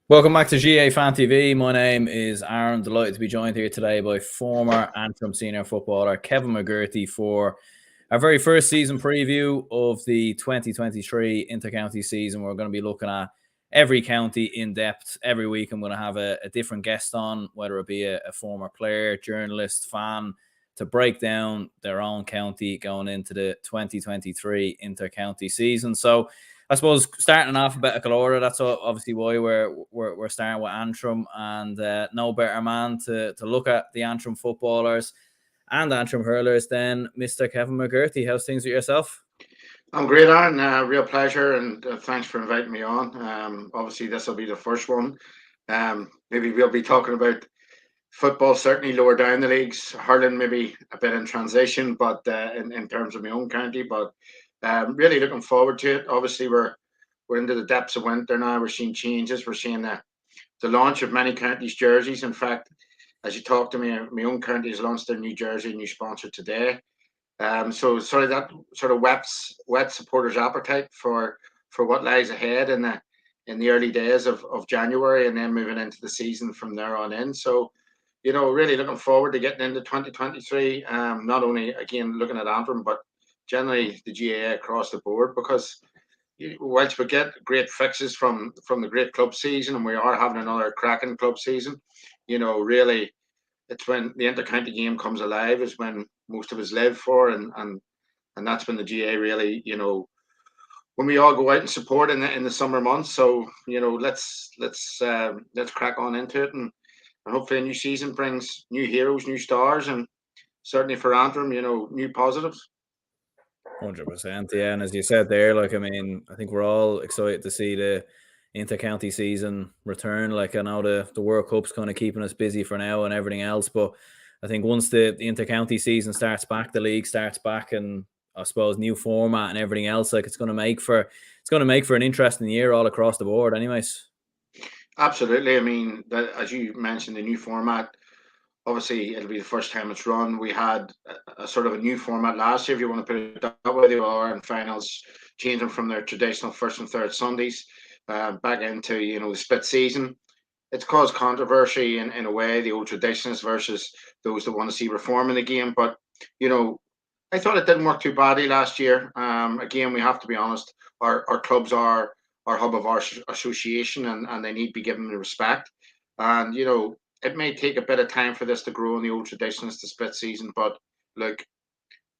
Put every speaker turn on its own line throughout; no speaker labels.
Welcome back to GAA Fan TV. My name is Aaron. Delighted to be joined here today by former Antrim senior footballer Kevin McEntee for our very first season preview of the 2023 intercounty season. We're going to be looking at every county in depth. Every week I'm going to have a different guest on, whether it be a former player, journalist, fan, to break down their own county going into the 2023 intercounty season. So I suppose starting in alphabetical order, that's obviously why we're starting with Antrim, and no better man to look at the Antrim footballers and Antrim hurlers than Mr. Kevin McEntee. How's things with yourself?
I'm great, Aaron. Real pleasure, and thanks for inviting me on. Obviously, this will be the first one. Maybe we'll be talking about football, certainly lower down the leagues, hurling maybe a bit in transition, but in terms of my own county. But really looking forward to it. Obviously, we're into the depths of winter now. We're seeing changes. We're seeing the launch of many counties' jerseys. In fact, as you talk to me, my own county has launched their new jersey, new sponsor today. So sort of that sort of wet supporters' appetite for what lies ahead in the early days of January, and then moving into the season from there on in. So, really looking forward to getting into 2023. Not only again looking at Antrim, but generally the GAA across the board, because whilst we get great fixes from the great club season, and we are having another cracking club season, really it's when the intercounty game comes alive is when most of us live for, and that's when the GA really, when we all go out and support in the summer months. So let's crack on into it, and hopefully a new season brings new heroes, new stars, and certainly for Antrim, new positives.
100%, yeah. And as you said there, I think we're all excited to see the inter-county season return. Like, I know the World Cup's kind of keeping us busy for now and everything else, but I think once the inter-county season starts back, the league starts back, and I suppose new format and everything else, like it's going to make for an interesting year all across the board. Anyways.
Absolutely. I mean, as you mentioned, the new format. Obviously, it'll be the first time it's run. We had a sort of a new format last year, if you want to put it that way. They are in finals, changing from their traditional first and third Sundays back into the split season. It's caused controversy in a way, the old traditions versus those that want to see reform in the game. But you know, I thought it didn't work too badly last year. Again, we have to be honest. Our clubs are our hub of our association, and they need to be given the respect. And it may take a bit of time for this to grow in the old traditions, the split season. But look,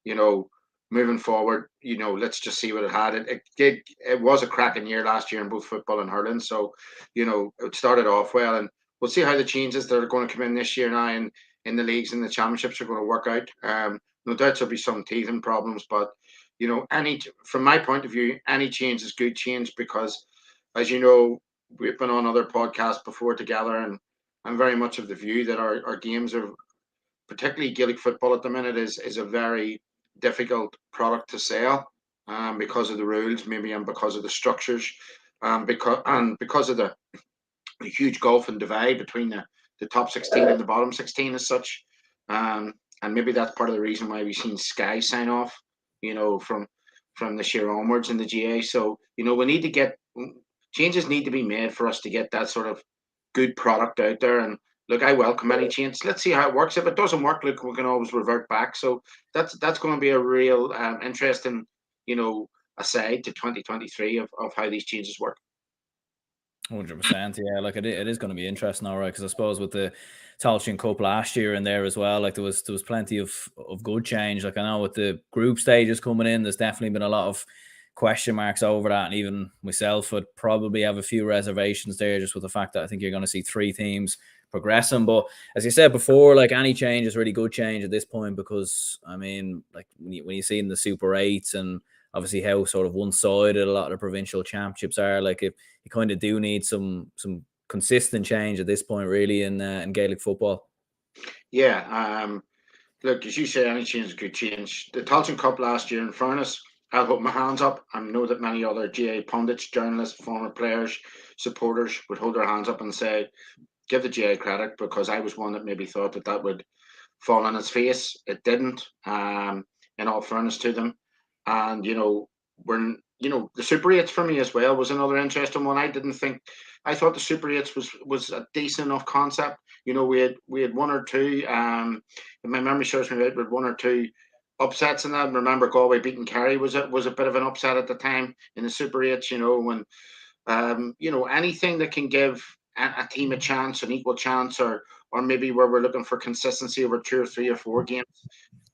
you know, moving forward, let's just see what it had. It was a cracking year last year in both football and hurling. So, it started off well, and we'll see how the changes that are going to come in this year now in the leagues and the championships are going to work out. No doubt there'll be some teething problems, but any from my point of view, any change is good change because, as you know, we've been on other podcasts before together, and I'm very much of the view that our games are, particularly Gaelic football at the minute, is a very difficult product to sell, because of the rules, maybe, and because of the structures, because of the huge gulf and divide between the top 16 and the bottom 16 as such. And maybe that's part of the reason why we've seen Sky sign off, from this year onwards in the GA. So, we need to get changes need to be made for us to get that sort of good product out there. And look, I welcome any change. Let's see how it works. If it doesn't work, look, we can always revert back. So that's going to be a real interesting, aside to 2023 of how these changes work.
100%, yeah. Like it is going to be interesting, all right. Because I suppose with the Tailteann Cup last year in there as well, like there was plenty of good change. Like I know with the group stages coming in, there's definitely been a lot of question marks over that, and even myself would probably have a few reservations there, just with the fact that I think you're going to see three teams progressing. But as you said before, like any change is really good change at this point, because I mean, like when you see in the Super Eights and obviously how sort of one-sided a lot of the provincial championships are, like if you kind of do need some consistent change at this point, really, in Gaelic football.
Yeah. Look, as you say, any change is good change. The Tailteann Cup last year, in fairness, I'll put my hands up. I know that many other GA pundits, journalists, former players, supporters would hold their hands up and say, give the GA credit, because I was one that maybe thought that would fall on its face. It didn't, in all fairness to them. And, we're the Super 8s for me as well was another interesting one. I thought the Super 8s was a decent enough concept. We had one or two. If my memory serves me right, we had one or two upsets in that. Remember, Galway beating Kerry was a bit of an upset at the time in the Super 8s. When anything that can give a team a chance, an equal chance, or maybe where we're looking for consistency over 2 or 3 or 4 games.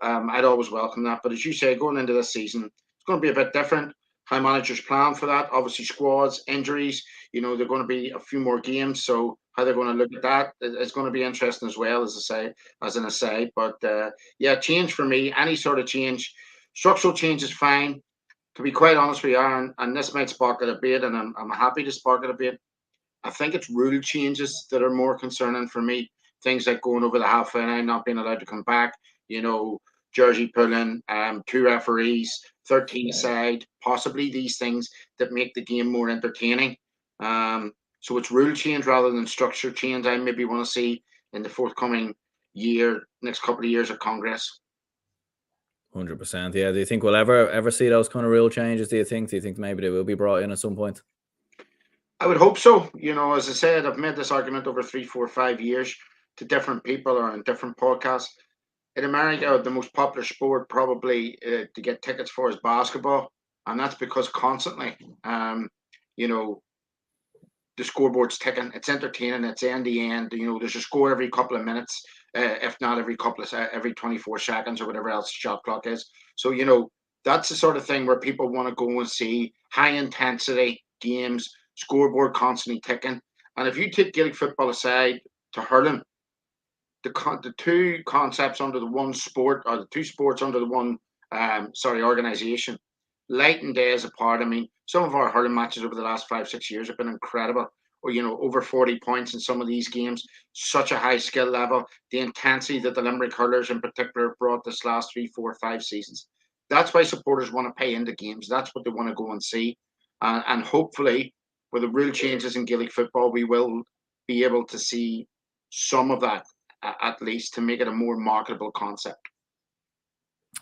I'd always welcome that. But as you say, going into this season, it's going to be a bit different. How managers plan for that, obviously squads, injuries. They're going to be a few more games, so how they're going to look at that is going to be interesting as well, as an aside. But yeah, change for me, any sort of change, structural change is fine. To be quite honest with you, Aaron, and this might spark a debate, and I'm happy to spark a debate. I think it's rule changes that are more concerning for me. Things like going over the halfway line, not being allowed to come back, jersey pulling, 2 referees, 13 aside, possibly these things that make the game more entertaining. So it's rule change rather than structure change I maybe want to see in the forthcoming next couple of years of Congress.
100%. Yeah. Do you think we'll ever see those kind of rule changes? Do you think maybe they will be brought in at some point?
I would hope so. As I said, I've made this argument over 3, 4, 5 years to different people or on different podcasts. In America, the most popular sport probably to get tickets for is basketball, and that's because constantly, you know, the scoreboard's ticking. It's entertaining. It's end to end. There's a score every couple of minutes, if not every 24 seconds or whatever else the shot clock is. So that's the sort of thing where people want to go and see high intensity games, scoreboard constantly ticking. And if you take Gaelic football aside to hurling, the two concepts under the one sport, or the two sports under the one organization, light and day as apart. I mean, some of our hurling matches over the last 5, 6 years have been incredible. Or over 40 points in some of these games. Such a high skill level. The intensity that the Limerick hurlers in particular have brought this last 3, 4, 5 seasons. That's why supporters want to pay into games. That's what they want to go and see. And hopefully, with the rule changes in Gaelic football, we will be able to see some of that, at least, to make it a more marketable concept.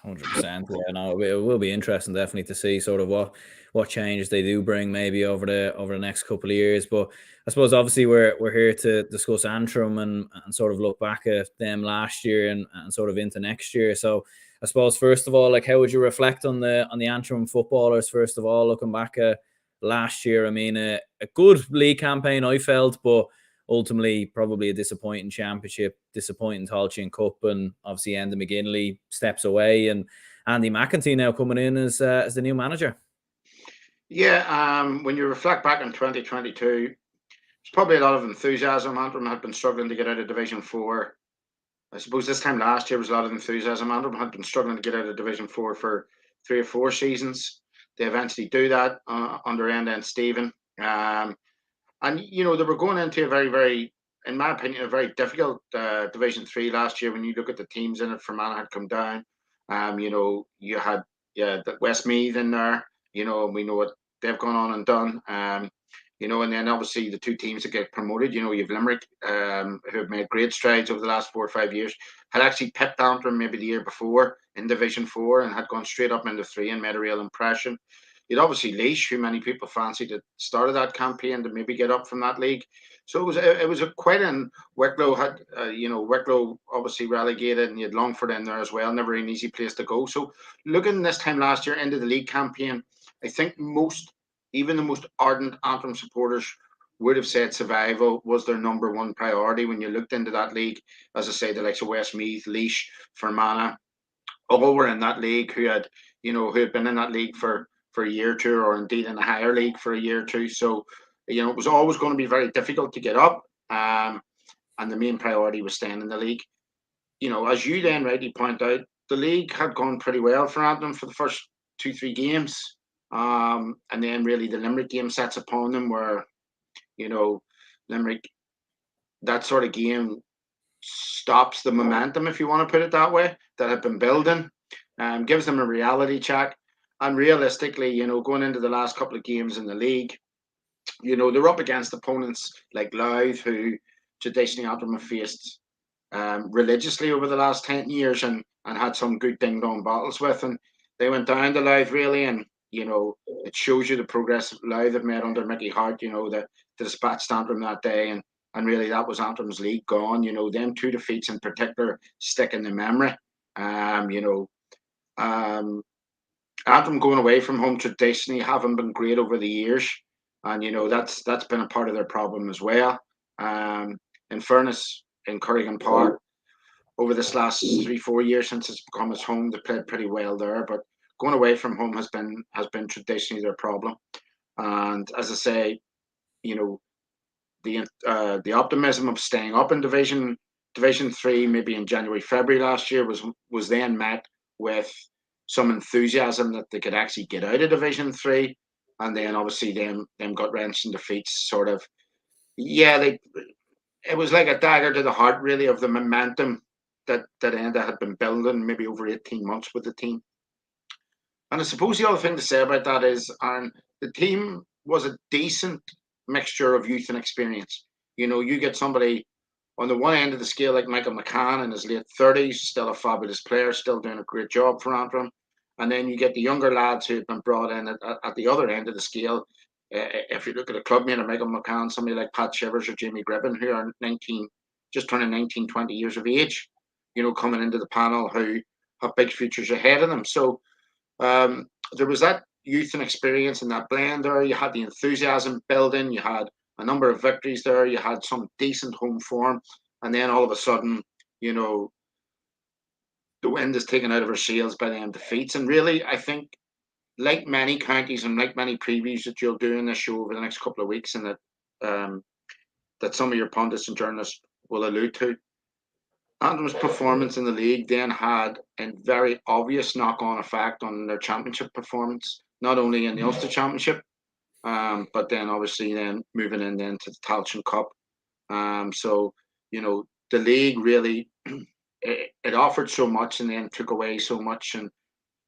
100%. Yeah, no, it will be interesting definitely to see sort of what changes they do bring maybe over the next couple of years. But I suppose obviously we're here to discuss Antrim and sort of look back at them last year and sort of into next year. So I suppose first of all, like, how would you reflect on the Antrim footballers first of all, looking back at last year? I mean, a good league campaign I felt, but ultimately probably a disappointing championship, disappointing Tailteann Cup, and obviously Enda McGinley steps away, and Andy McEntee now coming in as the new manager.
Yeah, when you reflect back on 2022, there's probably a lot of enthusiasm. Antrim had been struggling to get out of Division 4. I suppose this time last year was a lot of enthusiasm. Antrim had been struggling to get out of Division 4 for 3 or 4 seasons. They eventually do that under Enda and Stephen. And they were going into a very, very, in my opinion, a very difficult Division 3 last year. When you look at the teams in it, Fermanagh had come down. You had Westmeath in there. And we know what they've gone on and done. And then obviously the two teams that get promoted. You've Limerick, who have made great strides over the last 4 or 5 years, had actually pipped Antrim maybe the year before in Division 4 and had gone straight up into 3 and made a real impression. You'd obviously Laois, who many people fancied at the start of that campaign to maybe get up from that league. So it was a quite an Wicklow had Wicklow obviously relegated, and you had Longford in there as well. Never an easy place to go. So looking this time last year into the league campaign, I think even the most ardent Antrim supporters would have said survival was their number one priority when you looked into that league. As I say, the likes of Westmeath, Laois, Fermanagh, all were in that league who had been in that league for a year or two, or indeed in a higher league for a year or two. So, it was always going to be very difficult to get up. And the main priority was staying in the league. As you then rightly point out, the league had gone pretty well for Antrim for the first 2, 3 games. And then really the Limerick game sets upon them where, Limerick, that sort of game stops the momentum, if you want to put it that way, that had been building, gives them a reality check. And realistically, going into the last couple of games in the league, they're up against opponents like Louth, who traditionally Antrim have faced religiously over the last 10 years and had some good ding-dong battles with. And they went down to Louth, really, and it shows you the progress live they've made under Mickey Hart, the dispatched Antrim that day. And really that was Antrim's league gone. Them two defeats in particular stick in the memory. Antrim going away from home traditionally haven't been great over the years. And, that's been a part of their problem as well. In fairness, in Casement Park, over this last 3-4 years since it's become its home, they played pretty well there. But going away from home has been traditionally their problem. And as I say, the optimism of staying up in Division 3, maybe in January, February last year, was then met with some enthusiasm that they could actually get out of Division 3, and then obviously them gut wrenching defeats sort of, it was like a dagger to the heart, really, of the momentum that Enda had been building maybe over 18 months with the team. And I suppose the other thing to say about that is, Aaron, the team was a decent mixture of youth and experience. You get somebody on the one end of the scale like Michael McCann in his late 30s, still a fabulous player, still doing a great job for Antrim. And then you get the younger lads who have been brought in at the other end of the scale. If you look at a clubmate of Michael McCann, somebody like Pat Shivers or Jamie Gribben, who are just turning 19, 20 years of age, coming into the panel, who have big futures ahead of them. So there was that youth and experience in that blend there. You had the enthusiasm building, you had a number of victories there, you had some decent home form, and then all of a sudden, the wind is taken out of our sails by them defeats. And really, I think, like many counties and like many previews that you'll do in this show over the next couple of weeks, and that some of your pundits and journalists will allude to, Antrim's performance in the league then had a very obvious knock-on effect on their championship performance, not only in the Ulster Championship, but then obviously then moving in then to the Tailteann Cup. So, the league really, it offered so much and then took away so much.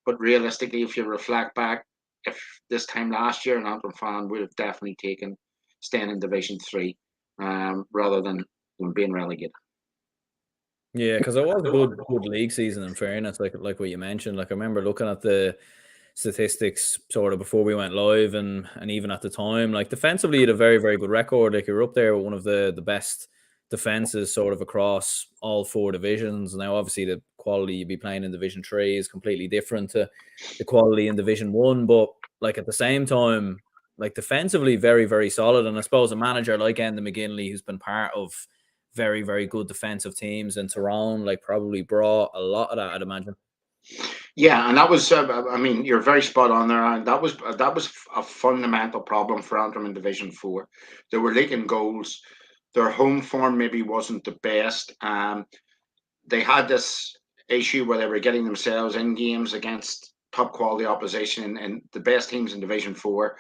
But realistically, if you reflect back, if this time last year, an Antrim fan would have definitely taken staying in Division 3 rather than being relegated.
Yeah, because it was a good league season, in fairness, like what you mentioned. Like, I remember looking at the statistics sort of before we went live, and even at the time, like, defensively, you had a very, very good record. Like, you're up there with one of the best defenses sort of across all 4 divisions. Now, obviously, the quality you'd be playing in Division 3 is completely different to the quality in Division 1. But, like, at the same time, like, defensively, very, very solid. And I suppose a manager like Enda McGinley, who's been part of very, very good defensive teams in Tyrone, like, probably brought a lot of that, I'd imagine.
Yeah, and that was, I mean, you're very spot on there, and that was a fundamental problem for Antrim in Division 4. They were leaking goals. Their home form maybe wasn't the best. They had this issue where they were getting themselves in games against top quality opposition and the best teams in Division 4.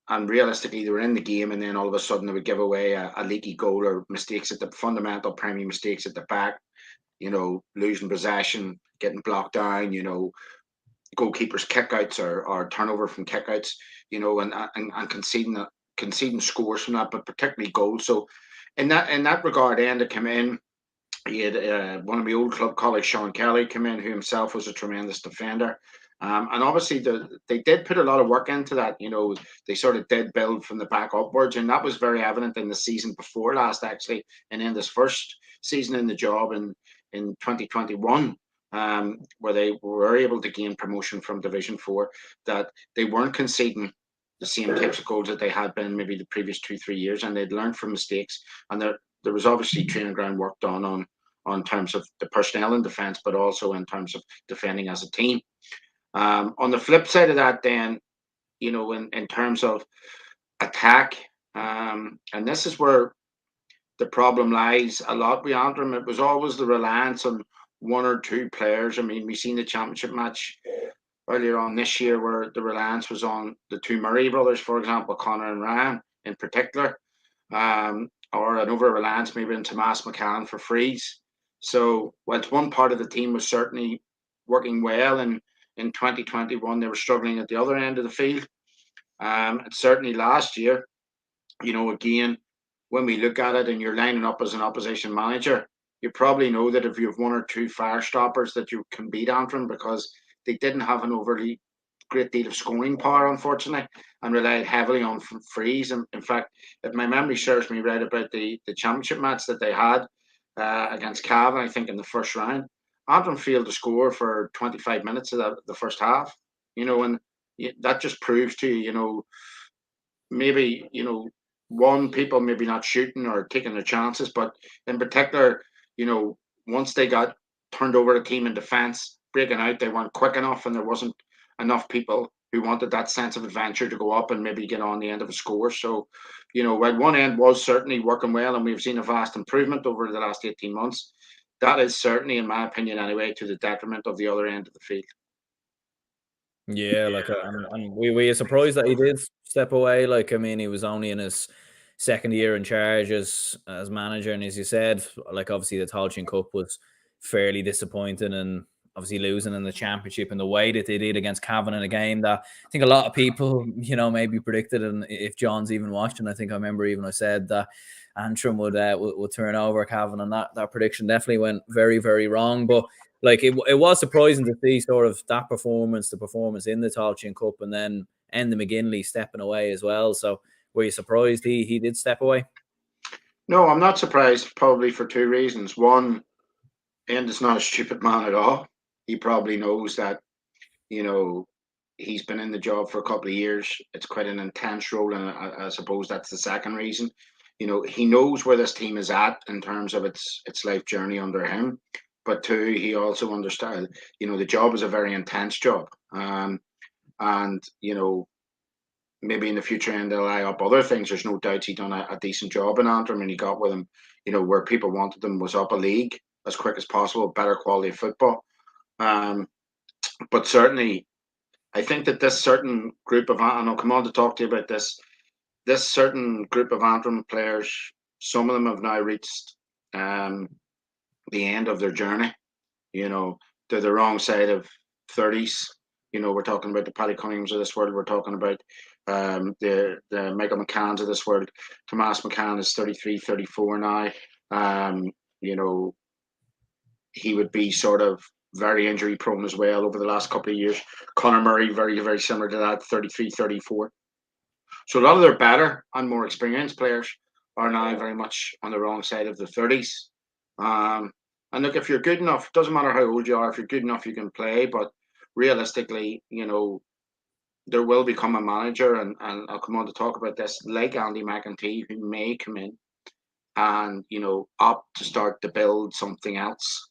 And realistically, they were in the game, and then all of a sudden they would give away a leaky goal or mistakes at the fundamental primary mistakes at the back. Losing possession, getting blocked down. Goalkeepers' kickouts or turnover from kickouts. And conceding scores from that, but particularly goals. So, in that regard, Enda came in. He had one of my old club colleagues, Sean Kelly, come in, who himself was a tremendous defender. And obviously, they did put a lot of work into that. They sort of did build from the back upwards, and that was very evident in the season before last, actually, and in this first season in the job in 2021, where they were able to gain promotion from Division 4, that they weren't conceding the same types of goals that they had been maybe the previous 2-3 years, and they'd learned from mistakes. And there was obviously training ground work done on terms of the personnel in defence, but also in terms of defending as a team. On the flip side of that, then, in terms of attack, and this is where the problem lies a lot with Antrim. It was always the reliance on 1 or 2 players. I mean, we've seen the championship match earlier on this year where the reliance was on the 2 Murray brothers, for example, Conor and Ryan in particular, or an over-reliance maybe on Tomas McCann for frees. So, whilst one part of the team was certainly working well in 2021, they were struggling at the other end of the field. And certainly last year, again, when we look at it and you're lining up as an opposition manager, you probably know that if you have 1 or 2 fire stoppers that you can beat Antrim, because they didn't have an overly great deal of scoring power, unfortunately, and relied heavily on frees. And in fact, if my memory serves me right about the championship match that they had against Cavan, I think in the first round, Antrim failed to score for 25 minutes of the first half. And that just proves to you, maybe one, people maybe not shooting or taking their chances, but in particular, once they got turned over the team in defence, breaking out, they weren't quick enough, and there wasn't enough people who wanted that sense of adventure to go up and maybe get on the end of a score. So, while one end was certainly working well, and we've seen a vast improvement over the last 18 months, that is certainly, in my opinion anyway, to the detriment of the other end of the field.
Yeah, like, and we are surprised that he did step away. Like, I mean, he was only in his second year in charge as manager, and as you said, like, obviously the Tailteann Cup was fairly disappointing, and obviously losing in the championship in the way that they did against Cavan in a game that I think a lot of people, maybe predicted, and if John's even watching, I think I remember even I said that Antrim would turn over Cavan, and that prediction definitely went very, very wrong. But like, it was surprising to see sort of that performance, the performance in the Tailteann Cup, and then Enda McGinley stepping away as well. So were you surprised he did step away?
No, I'm not surprised, probably for two reasons. One, Enda's not a stupid man at all. He probably knows that, you know, he's been in the job for a couple of years. It's quite an intense role, and I suppose that's the second reason. He knows where this team is at in terms of its life journey under him. But two, he also understands, the job is a very intense job. And maybe in the future and they'll eye up other things. There's no doubt he done a decent job in Antrim, and he got with him, where people wanted him was up a league as quick as possible, better quality of football. Um, but certainly, I think that this certain group of, and I'll come on to talk to you about this certain group of Antrim players, some of them have now reached the end of their journey. They're the wrong side of 30s. We're talking about the Paddy Cunninghams of this world. We're talking about the Michael McCanns of this world. Tomas McCann is 33, 34 now. He would be sort of very injury prone as well over the last couple of years. Conor Murray, very, very similar to that, 33, 34. So a lot of their better and more experienced players are now very much on the wrong side of the 30s. And look, if you're good enough, doesn't matter how old you are, if you're good enough, you can play. But realistically, there will become a manager, and I'll come on to talk about this, like Andy McEntee, who may come in and, opt to start to build something else.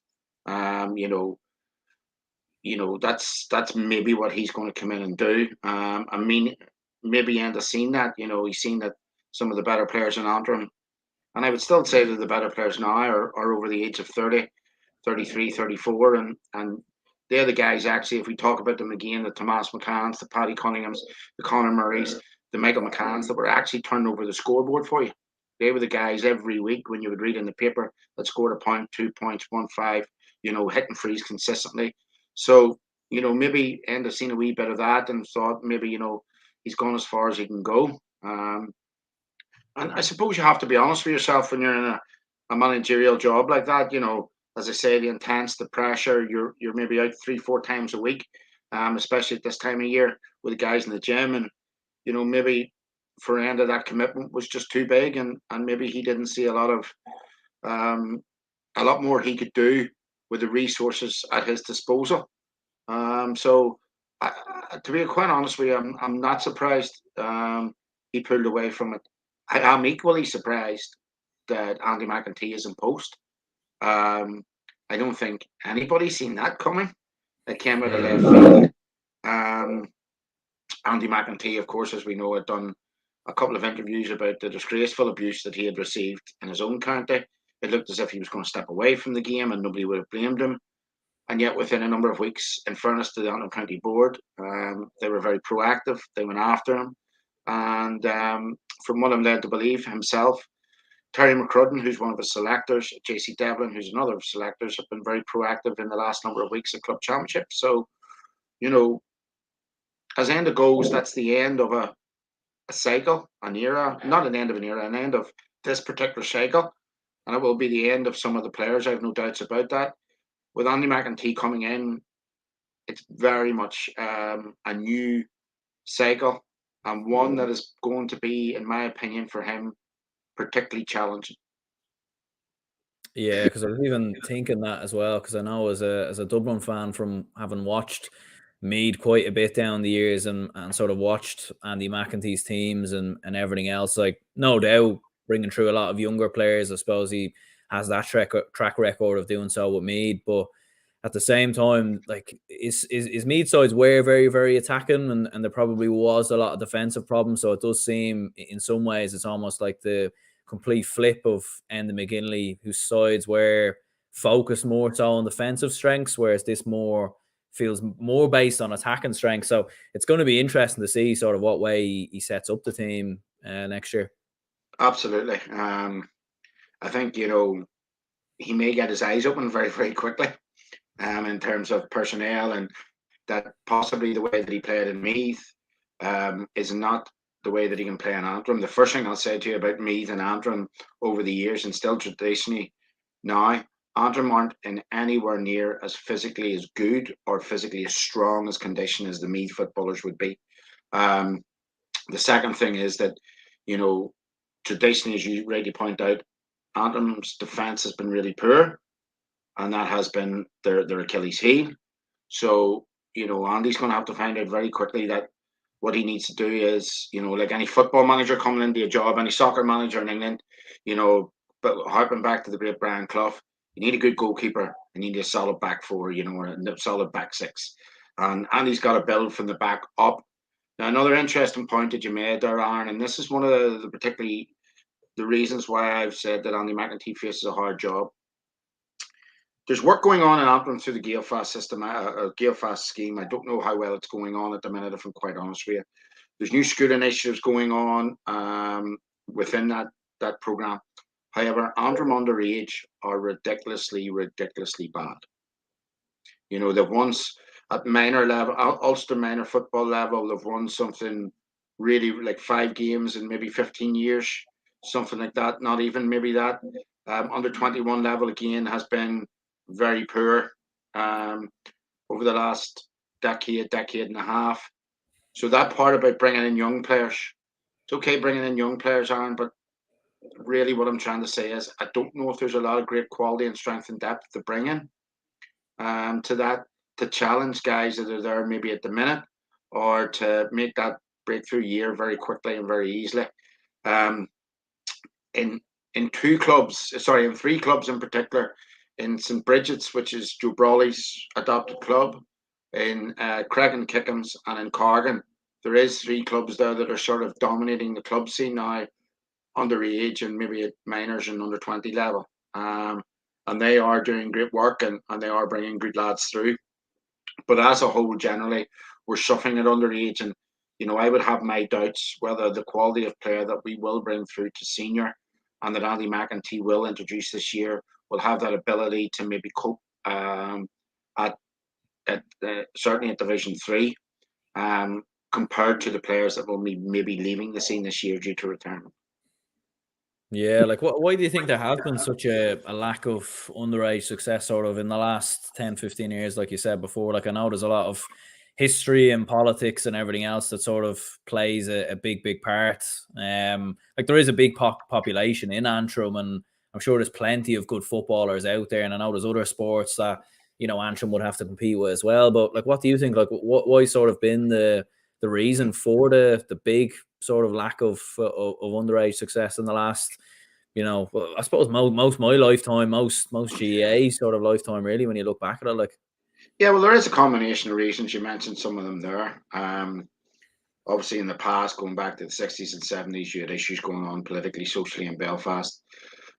That's maybe what he's going to come in and do. I mean, maybe Andy's seen that, he's seen that some of the better players in Antrim, and I would still say that the better players now are over the age of 30, 33, 34, and they're the guys, actually, if we talk about them again, the Tomas McCanns, the Paddy Cunninghams, the Conor Murrays, the Michael McCanns, that were actually turned over the scoreboard for you. They were the guys every week when you would read in the paper that scored a point, 2 points, 1-5, hitting frees consistently. So, maybe End have seen a wee bit of that and thought maybe, he's gone as far as he can go. And I suppose you have to be honest with yourself when you're in a managerial job like that. As I say, the intense, the pressure. You're maybe out 3-4 times a week, especially at this time of year with the guys in the gym, and maybe for End of that commitment was just too big, and maybe he didn't see a lot more he could do with the resources at his disposal. So, to be quite honest with you, I'm not surprised he pulled away from it. I am equally surprised that Andy McEntee is in post. I don't think anybody's seen that coming. It came out of left field. Andy McEntee, of course, as we know, had done a couple of interviews about the disgraceful abuse that he had received in his own county. It looked as if he was going to step away from the game and nobody would have blamed him. And yet, within a number of weeks, in fairness to the Antrim County Board, they were very proactive. They went after him. And from what I'm led to believe, himself, Terry McCrudden, who's one of his selectors, JC Devlin, who's another of his selectors, have been very proactive in the last number of weeks at Club Championship. So, as Enda goes, that's the end of a cycle, an era, not an end of an era, an end of this particular cycle. And it will be the end of some of the players. I have no doubts about that. With Andy McEntee coming in, it's very much a new cycle, and one that is going to be, in my opinion, for him, particularly challenging.
Yeah, because I was even thinking that as well. Because I know as a Dublin fan, from having watched Mead quite a bit down the years and sort of watched Andy McEntee's teams and everything else, like no doubt bringing through a lot of younger players. I suppose he has that track record of doing so with Mead, but at the same time, like his Mead sides were very, very attacking, and there probably was a lot of defensive problems. So it does seem in some ways it's almost like the complete flip of Enda McGinley, whose sides were focused more so on defensive strengths, whereas this more feels more based on attacking strength. So it's going to be interesting to see sort of what way he sets up the team next year.
Absolutely. I think, he may get his eyes open very, very quickly in terms of personnel, and that possibly the way that he played in Meath is not the way that he can play in Antrim. The first thing I'll say to you about Meath and Antrim over the years, and still traditionally now, Antrim aren't in anywhere near as physically as good or physically as strong as condition as the Meath footballers would be. The second thing is that, traditionally, as you rightly point out, Antrim's defence has been really poor, and that has been their Achilles heel. So, Andy's going to have to find out very quickly that what he needs to do is, like any football manager coming into a job, any soccer manager in England, but harping back to the great Brian Clough, you need a good goalkeeper, you need a solid back four, or a solid back six. And Andy's got to build from the back up. Now, another interesting point that you made there, Aaron, and this is one of the particularly the reasons why I've said that Andy McEntee faces a hard job. There's work going on in Antrim through the GAA system, GAA scheme. I don't know how well it's going on at the minute, if I'm quite honest with you. There's new school initiatives going on within that programme. However, Antrim underage are ridiculously, ridiculously bad. They've once at minor level, Ulster minor football level, they've won something really like 5 games in maybe 15 years, something like that. Not even maybe that. Under 21 level again has been very poor over the last decade and a half. So that part about bringing in young players, it's okay bringing in young players, Aaron, but really what I'm trying to say is I don't know if there's a lot of great quality and strength and depth to bring in to that, to challenge guys that are there maybe at the minute, or to make that breakthrough year very quickly and very easily. In 3 clubs in particular, in St. Bridget's, which is Joe Brawley's adopted club, in Creggan Kickham's, and in Corgan, there is 3 clubs there that are sort of dominating the club scene now, underage and maybe at minors and under 20 level. And they are doing great work, and they are bringing good lads through. But as a whole, generally, we're suffering at underage. And, I would have my doubts whether the quality of player that we will bring through to senior and that Andy McEntee will introduce this year will have that ability to maybe cope at certainly at Division 3 compared to the players that will be maybe leaving the scene this year due to retirement.
Yeah, like why do you think there has been such a lack of underage success sort of in the last 10, 15 years, like you said before? Like I know there's a lot of history and politics and everything else that sort of plays a big, big part. Like there is a big population in Antrim, and I'm sure there's plenty of good footballers out there. And I know there's other sports that, Antrim would have to compete with as well. But like, what do you think? Like why sort of been the reason for the big sort of lack of underage success in the last, I suppose most my lifetime, most GAA sort of lifetime, really, when you look back at it, like.
Yeah, well, there is a combination of reasons. You mentioned some of them there. Obviously, in the past, going back to the 60s and 70s, you had issues going on politically, socially in Belfast.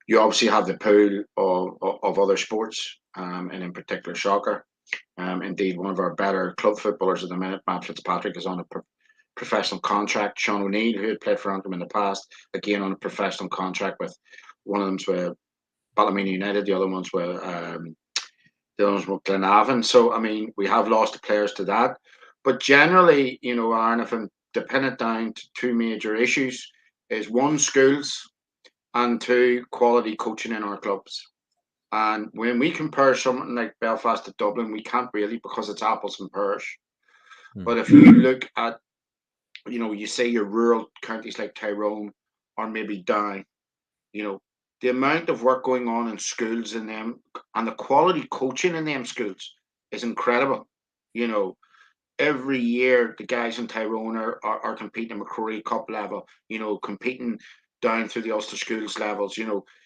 You obviously have the pool of other sports, and in particular soccer. Indeed, one of our better club footballers at the minute, Matt Fitzpatrick, is on a professional contract. Sean O'Neill, who had played for Antrim in the past, again on a professional contract with one of them's with Ballymena United, the other one's with Glenavon. So, I mean, we have lost the players to that. But generally, Aaron, if I'm to pin it down to 2 major issues, is 1, schools, and 2, quality coaching in our clubs. And when we compare something like Belfast to Dublin, we can't really, because it's apples and pears. But if you look at, you say your rural counties like Tyrone or maybe Down, the amount of work going on in schools in them and the quality coaching in them schools is incredible. You know, every year the guys in Tyrone are competing at McCrory Cup level, competing down through the Ulster schools levels.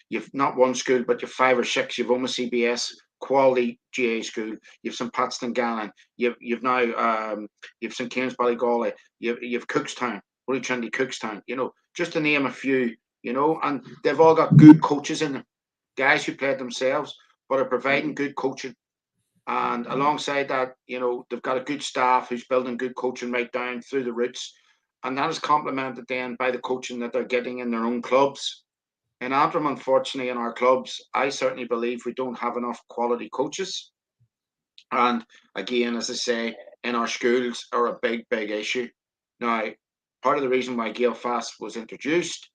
You've not one school, but you've 5 or 6. You've almost CBS quality GA school. You've St Patston Gallen. You've now you've St Cairns Ballygally. You've Cookstown, Holy Trinity Cookstown. Just to name a few. And they've all got good coaches in them, guys who played themselves, but are providing good coaching. And alongside that, they've got a good staff who's building good coaching right down through the roots. And that is complemented then by the coaching that they're getting in their own clubs. In Antrim, unfortunately, in our clubs, I certainly believe we don't have enough quality coaches. And again, as I say, in our schools are a big, big issue. Now, part of the reason why Gael Fast was introduced,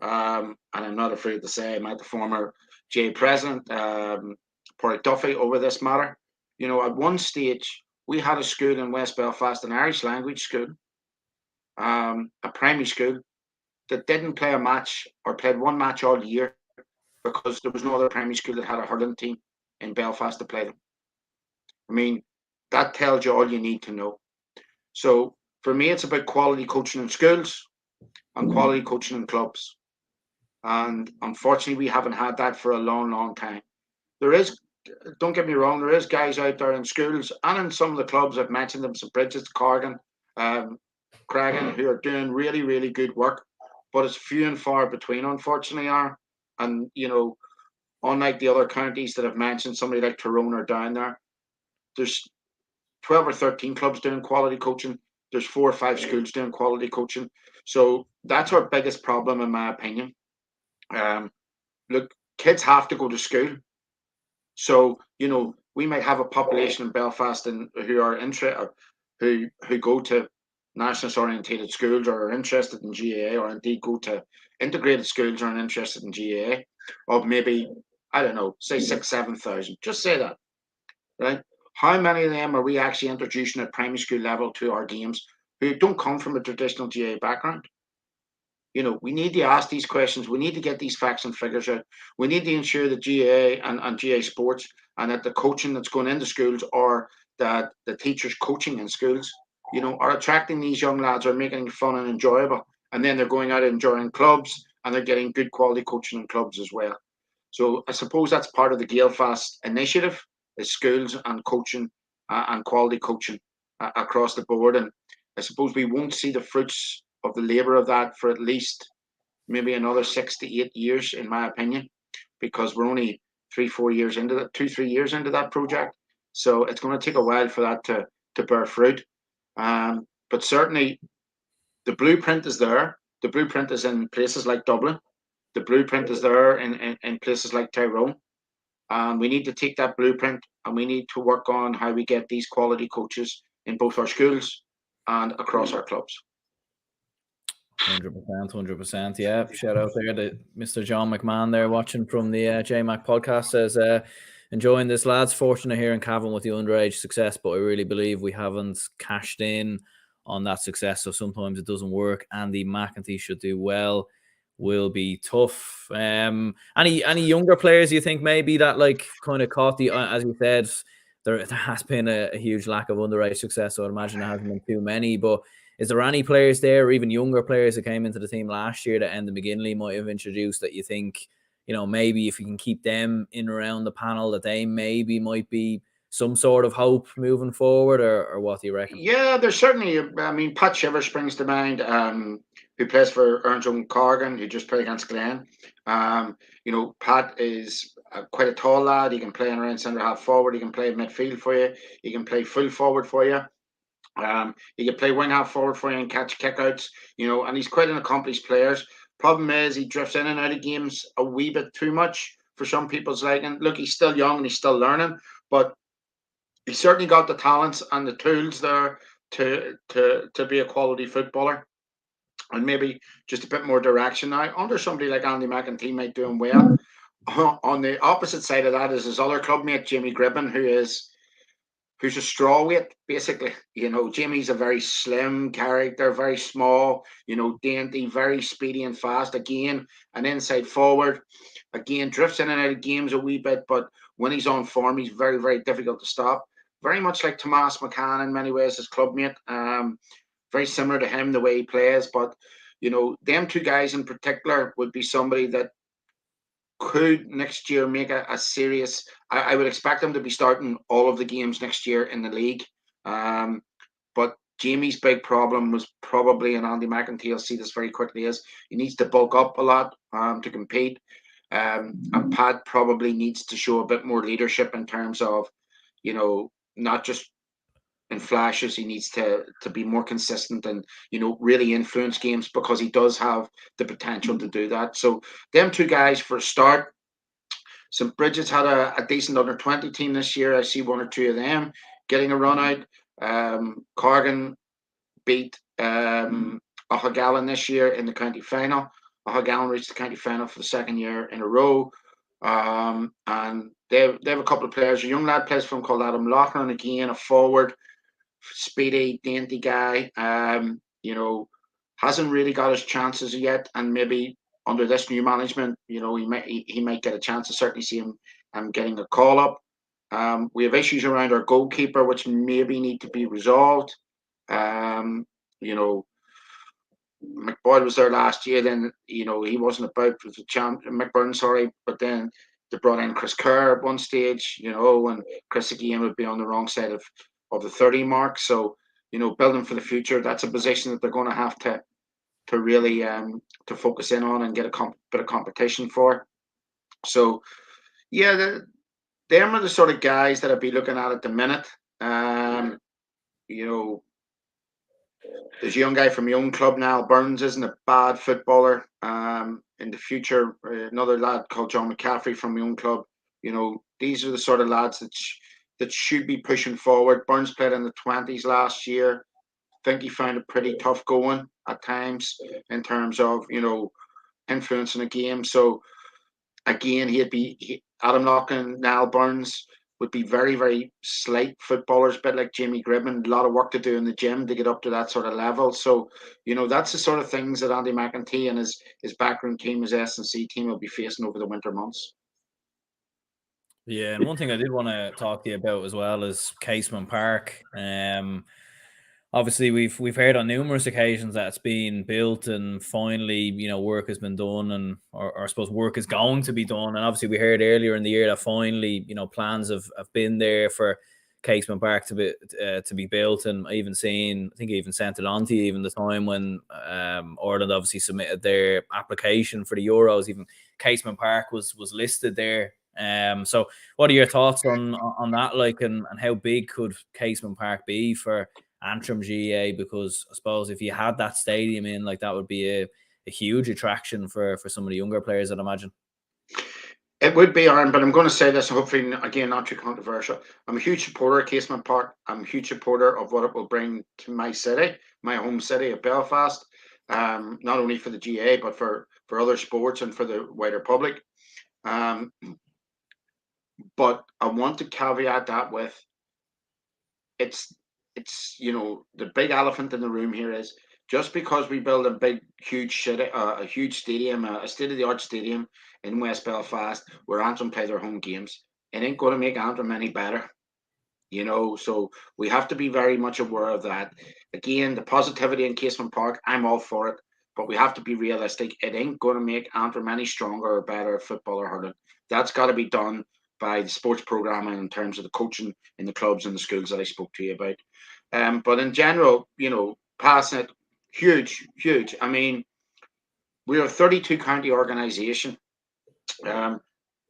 and I'm not afraid to say I met the former GAA president, Porrick Duffy, over this matter. At one stage, we had a school in West Belfast, an Irish language school, a primary school, that didn't play a match or played one match all year because there was no other primary school that had a hurling team in Belfast to play them. I mean, that tells you all you need to know. So for me, it's about quality coaching in schools and quality coaching in clubs. And unfortunately, we haven't had that for a long, long time. Don't get me wrong, there is guys out there in schools and in some of the clubs, I've mentioned them, St Bridget's, Corrigan, Cragan, who are doing really, really good work. But it's few and far between, unfortunately, are. And, unlike the other counties that I've mentioned, somebody like Tyrone or down there's 12 or 13 clubs doing quality coaching. There's 4 or 5 schools doing quality coaching. So that's our biggest problem, in my opinion. Look, kids have to go to school. So, we might have a population in Belfast who are interested, who go to nationalist orientated schools or are interested in GAA, or indeed go to integrated schools or are interested in GAA, of maybe, I don't know, say 6,000-7,000. Just say that, right? How many of them are we actually introducing at primary school level to our games who don't come from a traditional GAA background? We need to ask these questions. We need to get these facts and figures out. We need to ensure that GAA and GAA sports and that the coaching that's going into schools, or that the teachers coaching in schools, are attracting these young lads, are making it fun and enjoyable. And then they're going out and enjoying clubs, and they're getting good quality coaching in clubs as well. So I suppose that's part of the Gael Fast initiative, is schools and coaching and quality coaching across the board. And I suppose we won't see the fruits of the labour of that for at least maybe another 6 to 8 years, in my opinion, because we're only 3-4 years into that, 2-3 years into that project. So it's going to take a while for that to bear fruit. But certainly the blueprint is there. The blueprint is in places like Dublin. The blueprint is there in places like Tyrone. We need to take that blueprint and we need to work on how we get these quality coaches in both our schools and across our clubs.
100%. Yeah, shout out there to Mr. John McMahon there, watching from the JMac podcast, says enjoying this, lads. Fortunate here in Cavan with the underage success, but I really believe we haven't cashed in on that success, so sometimes it doesn't work. Andy McEntee should do well. Will be tough. Any younger players you think maybe that kind of caught the, as you said, there has been a huge lack of underage success, so I'd imagine there hasn't been too many, but is there any players there, or even younger players that came into the team last year that Enda McGinley might have introduced, that you think, maybe if you can keep them in around the panel, that they maybe might be some sort of hope moving forward, or what do you reckon?
Yeah, there's certainly, Pat Shiver springs to mind, who plays for Antrim Corrigan, who just played against Glen. Pat is quite a tall lad. He can play in around centre half forward. He can play midfield for you. He can play full forward for you. He can play wing half forward for you and catch kickouts, and he's quite an accomplished player. Problem is, he drifts in and out of games a wee bit too much for some people's liking. Look, he's still young and he's still learning, but he's certainly got the talents and the tools there to be a quality footballer. And maybe just a bit more direction now. Under somebody like Andy McEntee might do him well. On the opposite side of that is his other clubmate, Jamie Gribben, who's a strawweight, basically. Jamie's a very slim character, very small, dainty, very speedy and fast. Again, an inside forward. Again, drifts in and out of games a wee bit, but when he's on form, he's very, very difficult to stop. Very much like Tomas McCann in many ways, his clubmate. Very similar to him, the way he plays. But, them two guys in particular would be somebody that could next year make a serious. I would expect them to be starting all of the games next year in the league. But Jamie's big problem was probably, and Andy McEntee will see this very quickly, is he needs to bulk up a lot to compete. And Pat probably needs to show a bit more leadership in terms of, not just in flashes. He needs to be more consistent and really influence games, because he does have the potential to do that. So them two guys for a start. St. Bridget's had a decent under-20 team this year. I see one or two of them getting a run out. Corgan beat O'Hagallen this year in the county final. O'Hagallen reached the county final for the second year in a row. And they have a couple of players. A young lad plays for them called Adam Loughlin, again, a forward, speedy, dainty guy. Hasn't really got his chances yet, and maybe under this new management, he might get a chance. To certainly see him getting a call up. We have issues around our goalkeeper, which maybe need to be resolved. McBoyle was there last year. Then he wasn't about with the champ McBurn, sorry, but then they brought in Chris Kerr at one stage. And Chris again would be on the wrong side of the 30 mark. So building for the future, that's a position that they're going to have to really to focus in on and get a bit of competition for. So yeah, them are the sort of guys that I'd be looking at the minute. There's a young guy from my own club now, Burns, isn't a bad footballer. In the future, another lad called John McCaffrey from my own club. These are the sort of lads that should be pushing forward. Burns played in the 20s last year. I think he found it pretty tough going at times in terms of, influencing a game. So again, Adam Loughlin, Niall Burns would be very, very slight footballers, a bit like Jamie Gribben. A lot of work to do in the gym to get up to that sort of level. So, that's the sort of things that Andy McEntee and his backroom team, his S&C team, will be facing over the winter months.
Yeah, and one thing I did want to talk to you about as well is Casement Park. Obviously, we've heard on numerous occasions that it's been built and finally, work has been done, and or I suppose work is going to be done. And obviously, we heard earlier in the year that finally, plans have been there for Casement Park to be built, and I think I even sent it on to you even the time when Ireland obviously submitted their application for the Euros. Even Casement Park was listed there. So what are your thoughts on that, like, and how big could Casement Park be for Antrim GAA? Because I suppose if you had that stadium in, like, that would be a huge attraction for some of the younger players, I'd imagine.
It would be, Aaron, but I'm going to say this, hopefully, again, not too controversial. I'm a huge supporter of Casement Park. I'm a huge supporter of what it will bring to my city, my home city of Belfast, not only for the GAA, but for other sports and for the wider public. But I want to caveat that with it's the big elephant in the room here is just because we build a big, huge a huge stadium, a state-of-the-art stadium in West Belfast where Antrim play their home games, it ain't going to make Antrim any better. So we have to be very much aware of that. Again, the positivity in Casement Park, I'm all for it, but we have to be realistic. It ain't going to make Antrim any stronger or better at football or hurling. That's got to be done by the sports programming in terms of the coaching in the clubs and the schools that I spoke to you about. But in general, passing it, huge. I mean, we're a 32 county organisation.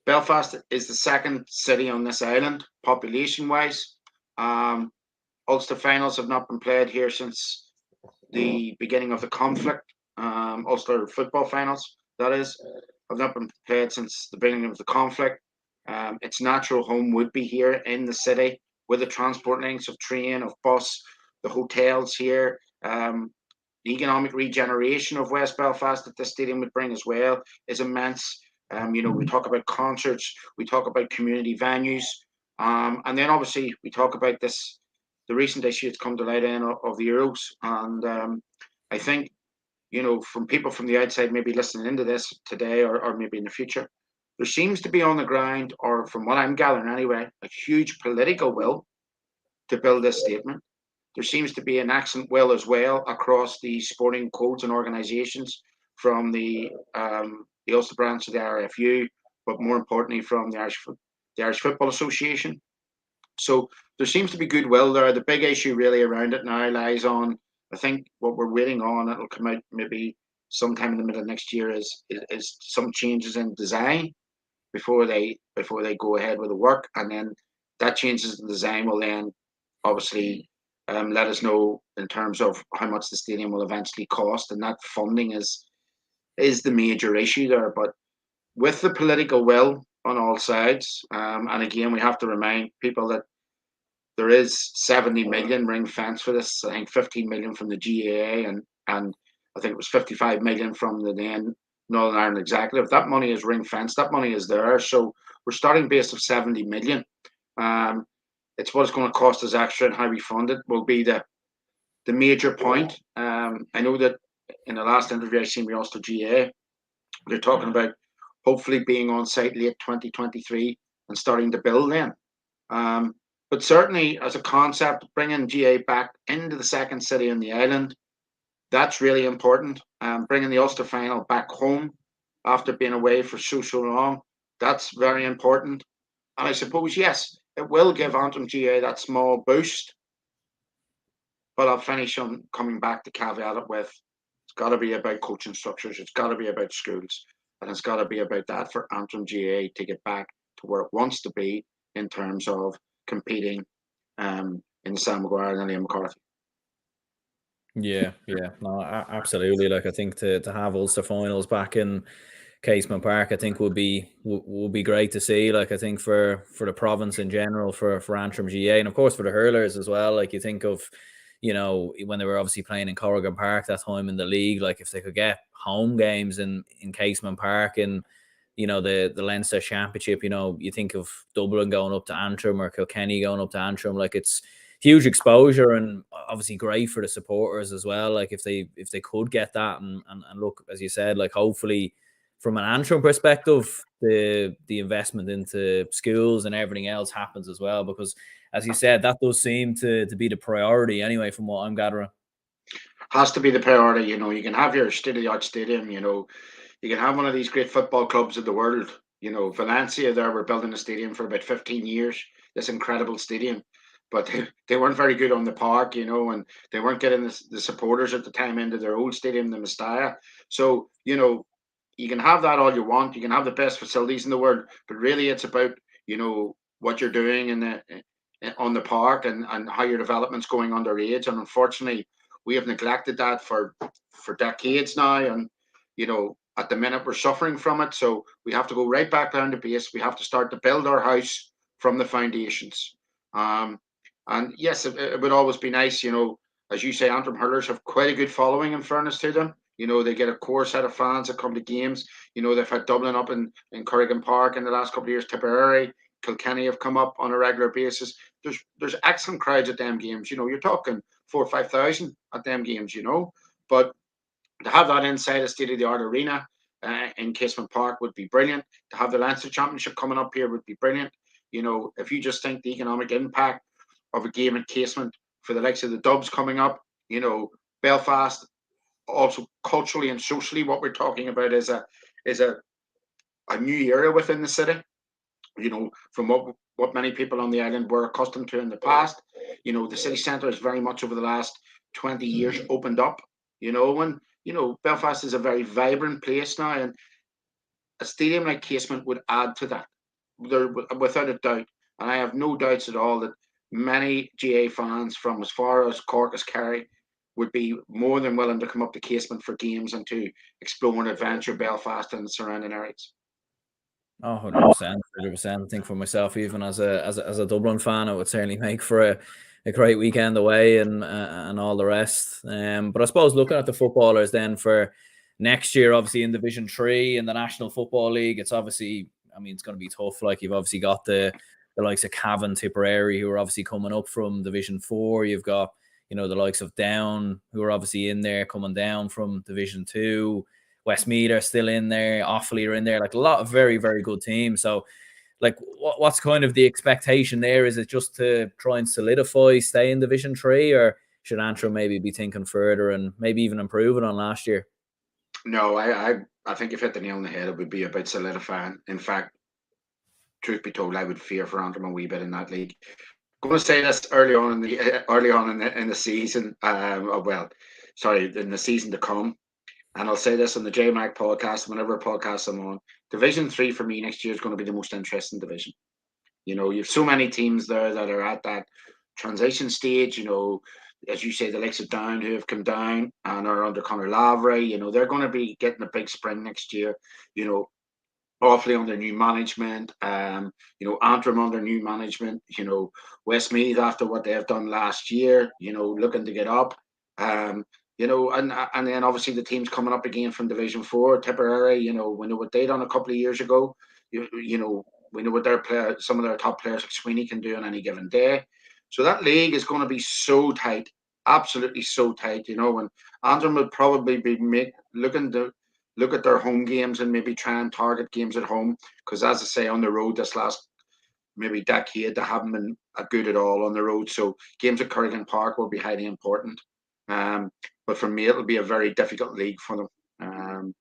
Belfast is the second city on this island, population-wise. Ulster finals have not been played here since the beginning of the conflict. Ulster football finals, that is, have not been played since the beginning of the conflict. Its natural home would be here in the city with the transport links of train, of bus, the hotels here. The economic regeneration of West Belfast that this stadium would bring as well is immense. We talk about concerts, we talk about community venues, and then obviously we talk about the recent issue that's come to light of the Euros. And I think, from people from the outside maybe listening into this today or maybe in the future, there seems to be on the ground, or from what I'm gathering anyway, a huge political will to build this statement. There seems to be an accent will as well across the sporting codes and organisations, from the Ulster branch of the RFU, but more importantly from the Irish Football Association. So there seems to be goodwill there. The big issue really around it now lies on, I think, what we're waiting on. It'll come out maybe sometime in the middle of next year. Is some changes in design before they go ahead with the work, and then that changes in design will then obviously let us know in terms of how much the stadium will eventually cost, and that funding is the major issue there. But with the political will on all sides, and again, we have to remind people that there is 70 million ring fence for this. I think 15 million from the GAA, and I think it was 55 million from the then Northern Ireland Executive. That money is ring fenced. That money is there. So we're starting base of 70 million. It's what it's going to cost us extra, and how we fund it will be the major point. I know that in the last interview I seen with Ulster GAA, they're talking about hopefully being on site late 2023 and starting to build then. But certainly as a concept, bringing GAA back into the second city on the island, that's really important. Bringing the Ulster final back home after being away for so long, that's very important. And I suppose, yes, it will give Antrim GAA that small boost. But I'll finish on coming back to caveat it with, it's got to be about coaching structures, it's got to be about schools, and it's got to be about that for Antrim GAA to get back to where it wants to be in terms of competing in the Sam Maguire and Liam McCarthy.
Yeah, no, absolutely. Like, I think to have Ulster finals back in Casement Park, I think would be great to see. Like, I think for the province in general, for Antrim GAA, and of course for the hurlers as well. Like, you think of, when they were obviously playing in Corrigan Park that time in the league, like if they could get home games in Casement Park and the Leinster Championship, you think of Dublin going up to Antrim or Kilkenny going up to Antrim, like it's huge exposure and obviously great for the supporters as well. Like if they could get that and look, as you said, like hopefully from an Antrim perspective, the investment into schools and everything else happens as well, because as you said, that does seem to be the priority anyway, from what I'm gathering.
Has to be the priority. You can have your state-of-the-art stadium, you can have one of these great football clubs of the world. Valencia, there were building a stadium for about 15 years, this incredible stadium. But they weren't very good on the park, and they weren't getting the supporters at the time into their old stadium, the Mestalla. So, you can have that all you want. You can have the best facilities in the world, but really it's about, what you're doing on the park and how your development's going underage. And unfortunately, we have neglected that for decades now. And, at the minute we're suffering from it. So we have to go right back down to base. We have to start to build our house from the foundations. And yes, it would always be nice, as you say, Antrim hurlers have quite a good following, in fairness to them. They get a core set of fans that come to games. They've had Dublin up in Corrigan Park in the last couple of years, Tipperary, Kilkenny have come up on a regular basis. There's excellent crowds at them games. You're talking 4,000 or 5,000 at them games, But to have that inside a state-of-the-art arena in Casement Park would be brilliant. To have the Leinster Championship coming up here would be brilliant. If you just think the economic impact of a game at Casement for the likes of the Dubs coming up, Belfast, also culturally and socially, what we're talking about is a new era within the city. From what many people on the island were accustomed to in the past. The city centre is very much over the last 20 years opened up. And Belfast is a very vibrant place now, and a stadium like Casement would add to that, without a doubt. And I have no doubts at all that many GAA fans from as far as Cork as Kerry would be more than willing to come up to Casement for games and to explore and adventure Belfast and the surrounding areas.
Oh, 100%, 100%. I think for myself, even as a Dublin fan, it would certainly make for a great weekend away and all the rest. But I suppose looking at the footballers then for next year, obviously in Division 3 in the National Football League, it's obviously, I mean, it's going to be tough. Like, you've obviously got the likes of Cavan, Tipperary, who are obviously coming up from Division 4. You've got, you know, the likes of Down, who are obviously in there coming down from Division 2. Westmeath are still in there. Offaly are in there. Like, a lot of very, very good teams. So, like, what's kind of the expectation there? Is it just to try and solidify, stay in Division 3, or should Antrim maybe be thinking further and maybe even improving on last year?
No, I think you've hit the nail on the head. It would be about solidifying. In fact, truth be told, I would fear for Antrim a wee bit in that league. I'm going to say this early on in the season. In the season to come, and I'll say this on the J Mac podcast, whenever podcast I'm on. Division 3 for me next year is going to be the most interesting division. You know, you have so many teams there that are at that transition stage. You know, as you say, the likes of Down who have come down and are under Conor Lavery. You know, they're going to be getting a big spring next year. You know, Awfully under new management. You know, Antrim under new management. You know, Westmeath after what they have done last year. You know, looking to get up. You know, and then obviously the teams coming up again from Division 4, Tipperary. You know, we know what they done a couple of years ago. You know, we know what some of their top players like Sweeney can do on any given day. So that league is going to be so tight, absolutely so tight. You know, and Antrim would probably be looking to look at their home games and maybe try and target games at home. Because as I say, on the road this last maybe decade, they haven't been good at all on the road. So games at Casement Park will be highly important. But for me, it'll be a very difficult league for them.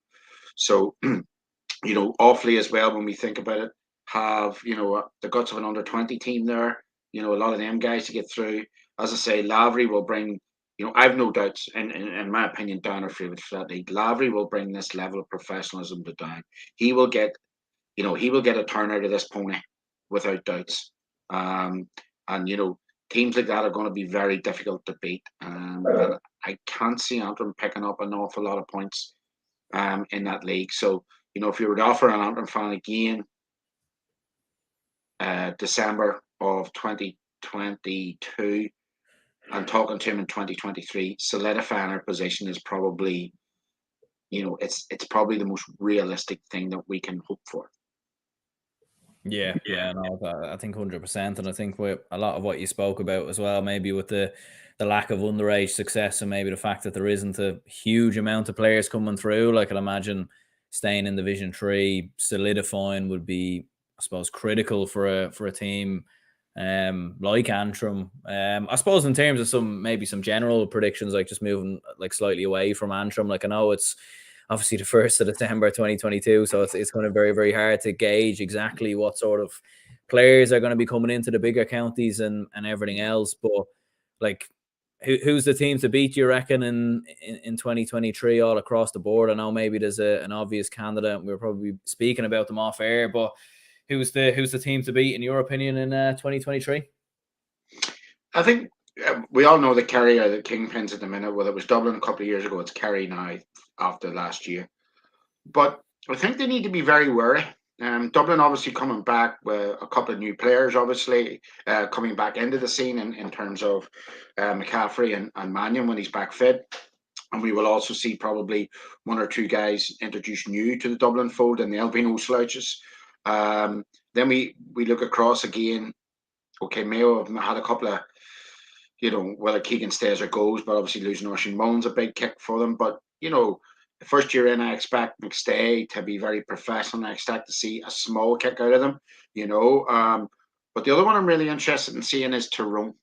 So, you know, Awfully as well, when we think about it, have, you know, the guts of an under-20 team there. You know, a lot of them guys to get through. As I say, Lavery will bring, you know, I've no doubts, in my opinion, Down are favourites for that league. Lavery will bring this level of professionalism to Down. He will get, you know, he will get a turn out of this pony without doubts. And, you know, teams like that are going to be very difficult to beat. And I can't see Antrim picking up an awful lot of points in that league. So, you know, if you were to offer an Antrim fan again, December of 2022, and talking to him in 2023, solidifying our position is probably, you know, it's probably the most realistic thing that we can hope for.
Yeah, no, I think 100%, and I think with a lot of what you spoke about as well, maybe with the lack of underage success and maybe the fact that there isn't a huge amount of players coming through, like I'd imagine staying in Division 3, solidifying would be, I suppose, critical for a team like Antrim. I suppose in terms of some general predictions, like just moving like slightly away from Antrim, like I know it's obviously the 1st of December 2022, so it's kind of very, very hard to gauge exactly what sort of players are going to be coming into the bigger counties and everything else. But like, who's the team to beat, you reckon, in 2023 all across the board? I know maybe there's an obvious candidate, and we're probably speaking about them off air, but who's the team to beat in your opinion in 2023?
I think we all know that Kerry are the kingpins at the minute. Whether it was Dublin a couple of years ago, it's Kerry now after last year. But I think they need to be very wary. Dublin obviously coming back with a couple of new players, obviously coming back into the scene in terms of McCaffrey and Mannion when he's back fit. And we will also see probably one or two guys introduced new to the Dublin fold, and they'll be no slouches. Then we look across again. Okay, Mayo have had a couple of, you know, whether Keegan stays or goes, but obviously losing Oisin Mullins a big kick for them. But, you know, the first year in, I expect McStay to be very professional. I expect to see a small kick out of them, you know. But the other one I'm really interested in seeing is Tyrone.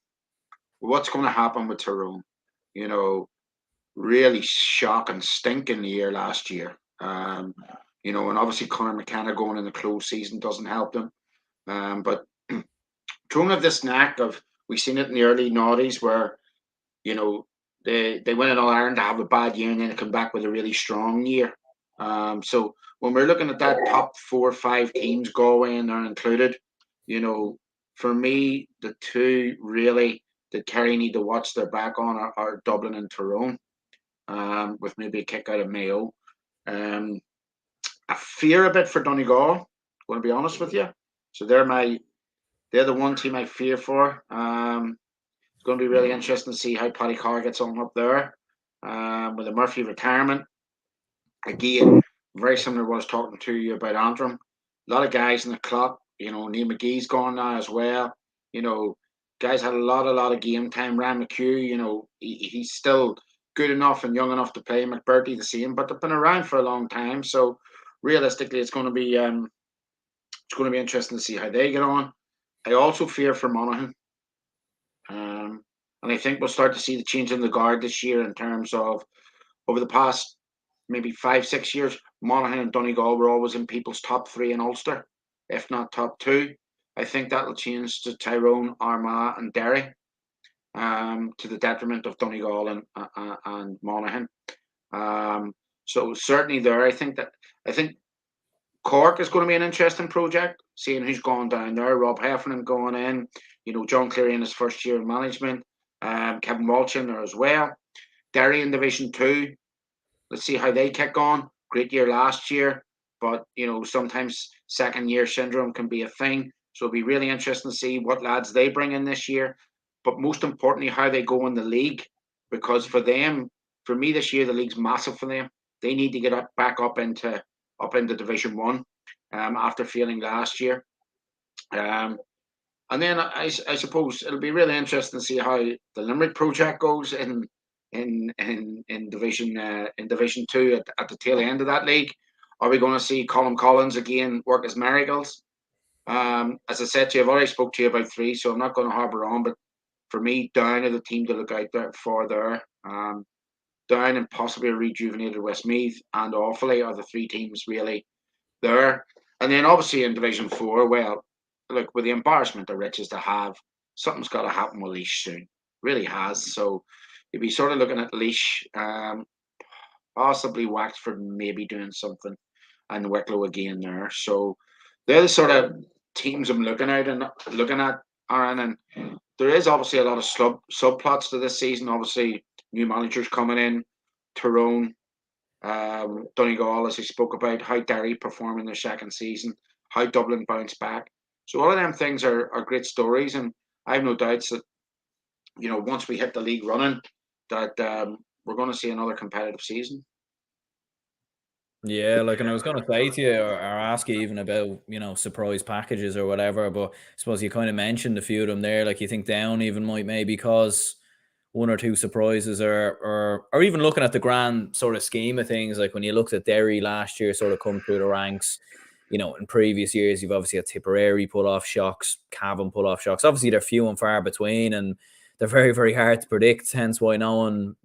What's going to happen with Tyrone? You know, really shocking, stinking year last year. You know, and obviously Conor McKenna going in the close season doesn't help them. But Tyrone have this knack of, we've seen it in the early noughties where, you know, they win an All Ireland to have a bad year and then they come back with a really strong year. So when we're looking at that top 4 or 5 teams, Galway and they're included, you know, for me, the two really that Kerry need to watch their back on are Dublin and Tyrone, with maybe a kick out of Mayo. I fear a bit for Donegal, I'm going to be honest with you. So they're the one team I fear for. It's going to be really interesting to see how Paddy Carr gets on up there with the Murphy retirement. Again, very similar to what I was talking to you about Antrim. A lot of guys in the clock. Neil McGee's gone now as well. Guys had a lot of game time. Ryan McHugh, he's still good enough and young enough to play. McBurty the same, but they've been around for a long time. So realistically, it's going to be interesting to see how they get on. I also fear for Monaghan, and I think we'll start to see the change in the guard this year in terms of over the past maybe 5-6 years, Monaghan and Donegal were always in people's top three in Ulster, if not top two. I think that'll change to Tyrone, Armagh, and Derry, to the detriment of Donegal and Monaghan. So certainly there, I think Cork is going to be an interesting project, seeing who's gone down there. Rob Heffernan going in, John Cleary in his first year in management, Kevin Walsh in there as well. Derry in Division 2. Let's see how they kick on. Great year last year, but sometimes second year syndrome can be a thing. So it'll be really interesting to see what lads they bring in this year. But most importantly, how they go in the league, because for me this year, the league's massive for them. They need to get back up into Division 1, after failing last year. And then I suppose it'll be really interesting to see how the Limerick project goes in Division 2 at the tail end of that league. Are we going to see Colin Collins again work as Marigolds? As I said to you, I've already spoke to you about 3, so I'm not going to harbour on. But for me, Down are the team to look out for there. Down and possibly a rejuvenated Westmeath and Offaly are the 3 teams really there. And then obviously in Division 4, well, look, with the embarrassment of riches to have, something's got to happen with Laois soon. Really has. So you'd be sort of looking at Laois, possibly Wexford maybe doing something, and Wicklow again there. So they're the sort of teams I'm looking at, Aaron. And there is obviously a lot of subplots to this season. Obviously, new managers coming in, Tyrone, Donegal, as we spoke about, how Derry perform in their second season, how Dublin bounced back. So all of them things are great stories, and I have no doubts that once we hit the league running, that we're going to see another competitive season.
Yeah, and I was going to say to you or ask you even about, surprise packages or whatever, but I suppose you kind of mentioned a few of them there. Like, you think Down even might maybe cause one or two surprises, or even looking at the grand sort of scheme of things, like when you looked at Derry last year sort of come through the ranks, in previous years, you've obviously had Tipperary pull off shocks, Cavan pull off shocks. Obviously, they're few and far between, and they're very, very hard to predict, hence why no one,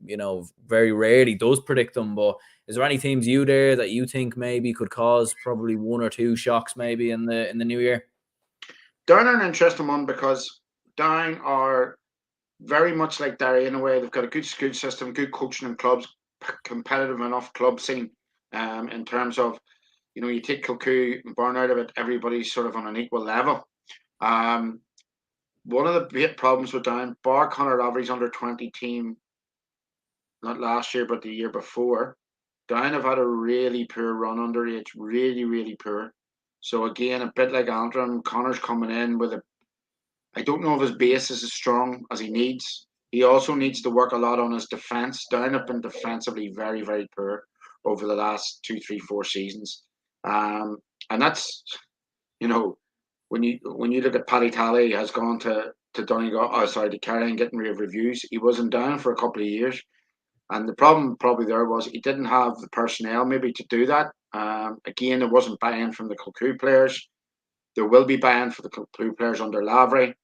very rarely does predict them. But is there any teams there that you think maybe could cause probably one or two shocks maybe in the new year?
Down are an interesting one because Down are very much like Derry in a way. They've got a good school system, good coaching and clubs, competitive enough club scene, in terms of, you take Kilcoo and Burn out of it, everybody's sort of on an equal level. One of the big problems with Down, bar Conor Lavery's under 20 team, not last year, but the year before, Down have had a really poor run underage, really, really poor. So again, a bit like Antrim, Connor's coming in with I don't know if his base is as strong as he needs. He also needs to work a lot on his defence. Down have been defensively very, very poor over the last 2, 3, 4 seasons. And that's, when you look at Paddy Talley has gone to Donegal, to Carrion getting reviews. He wasn't down for a couple of years. And the problem probably there was he didn't have the personnel maybe to do that. Again, there wasn't buy-in from the Kilcoo players. There will be buy-in for the Kilcoo players under Lavery.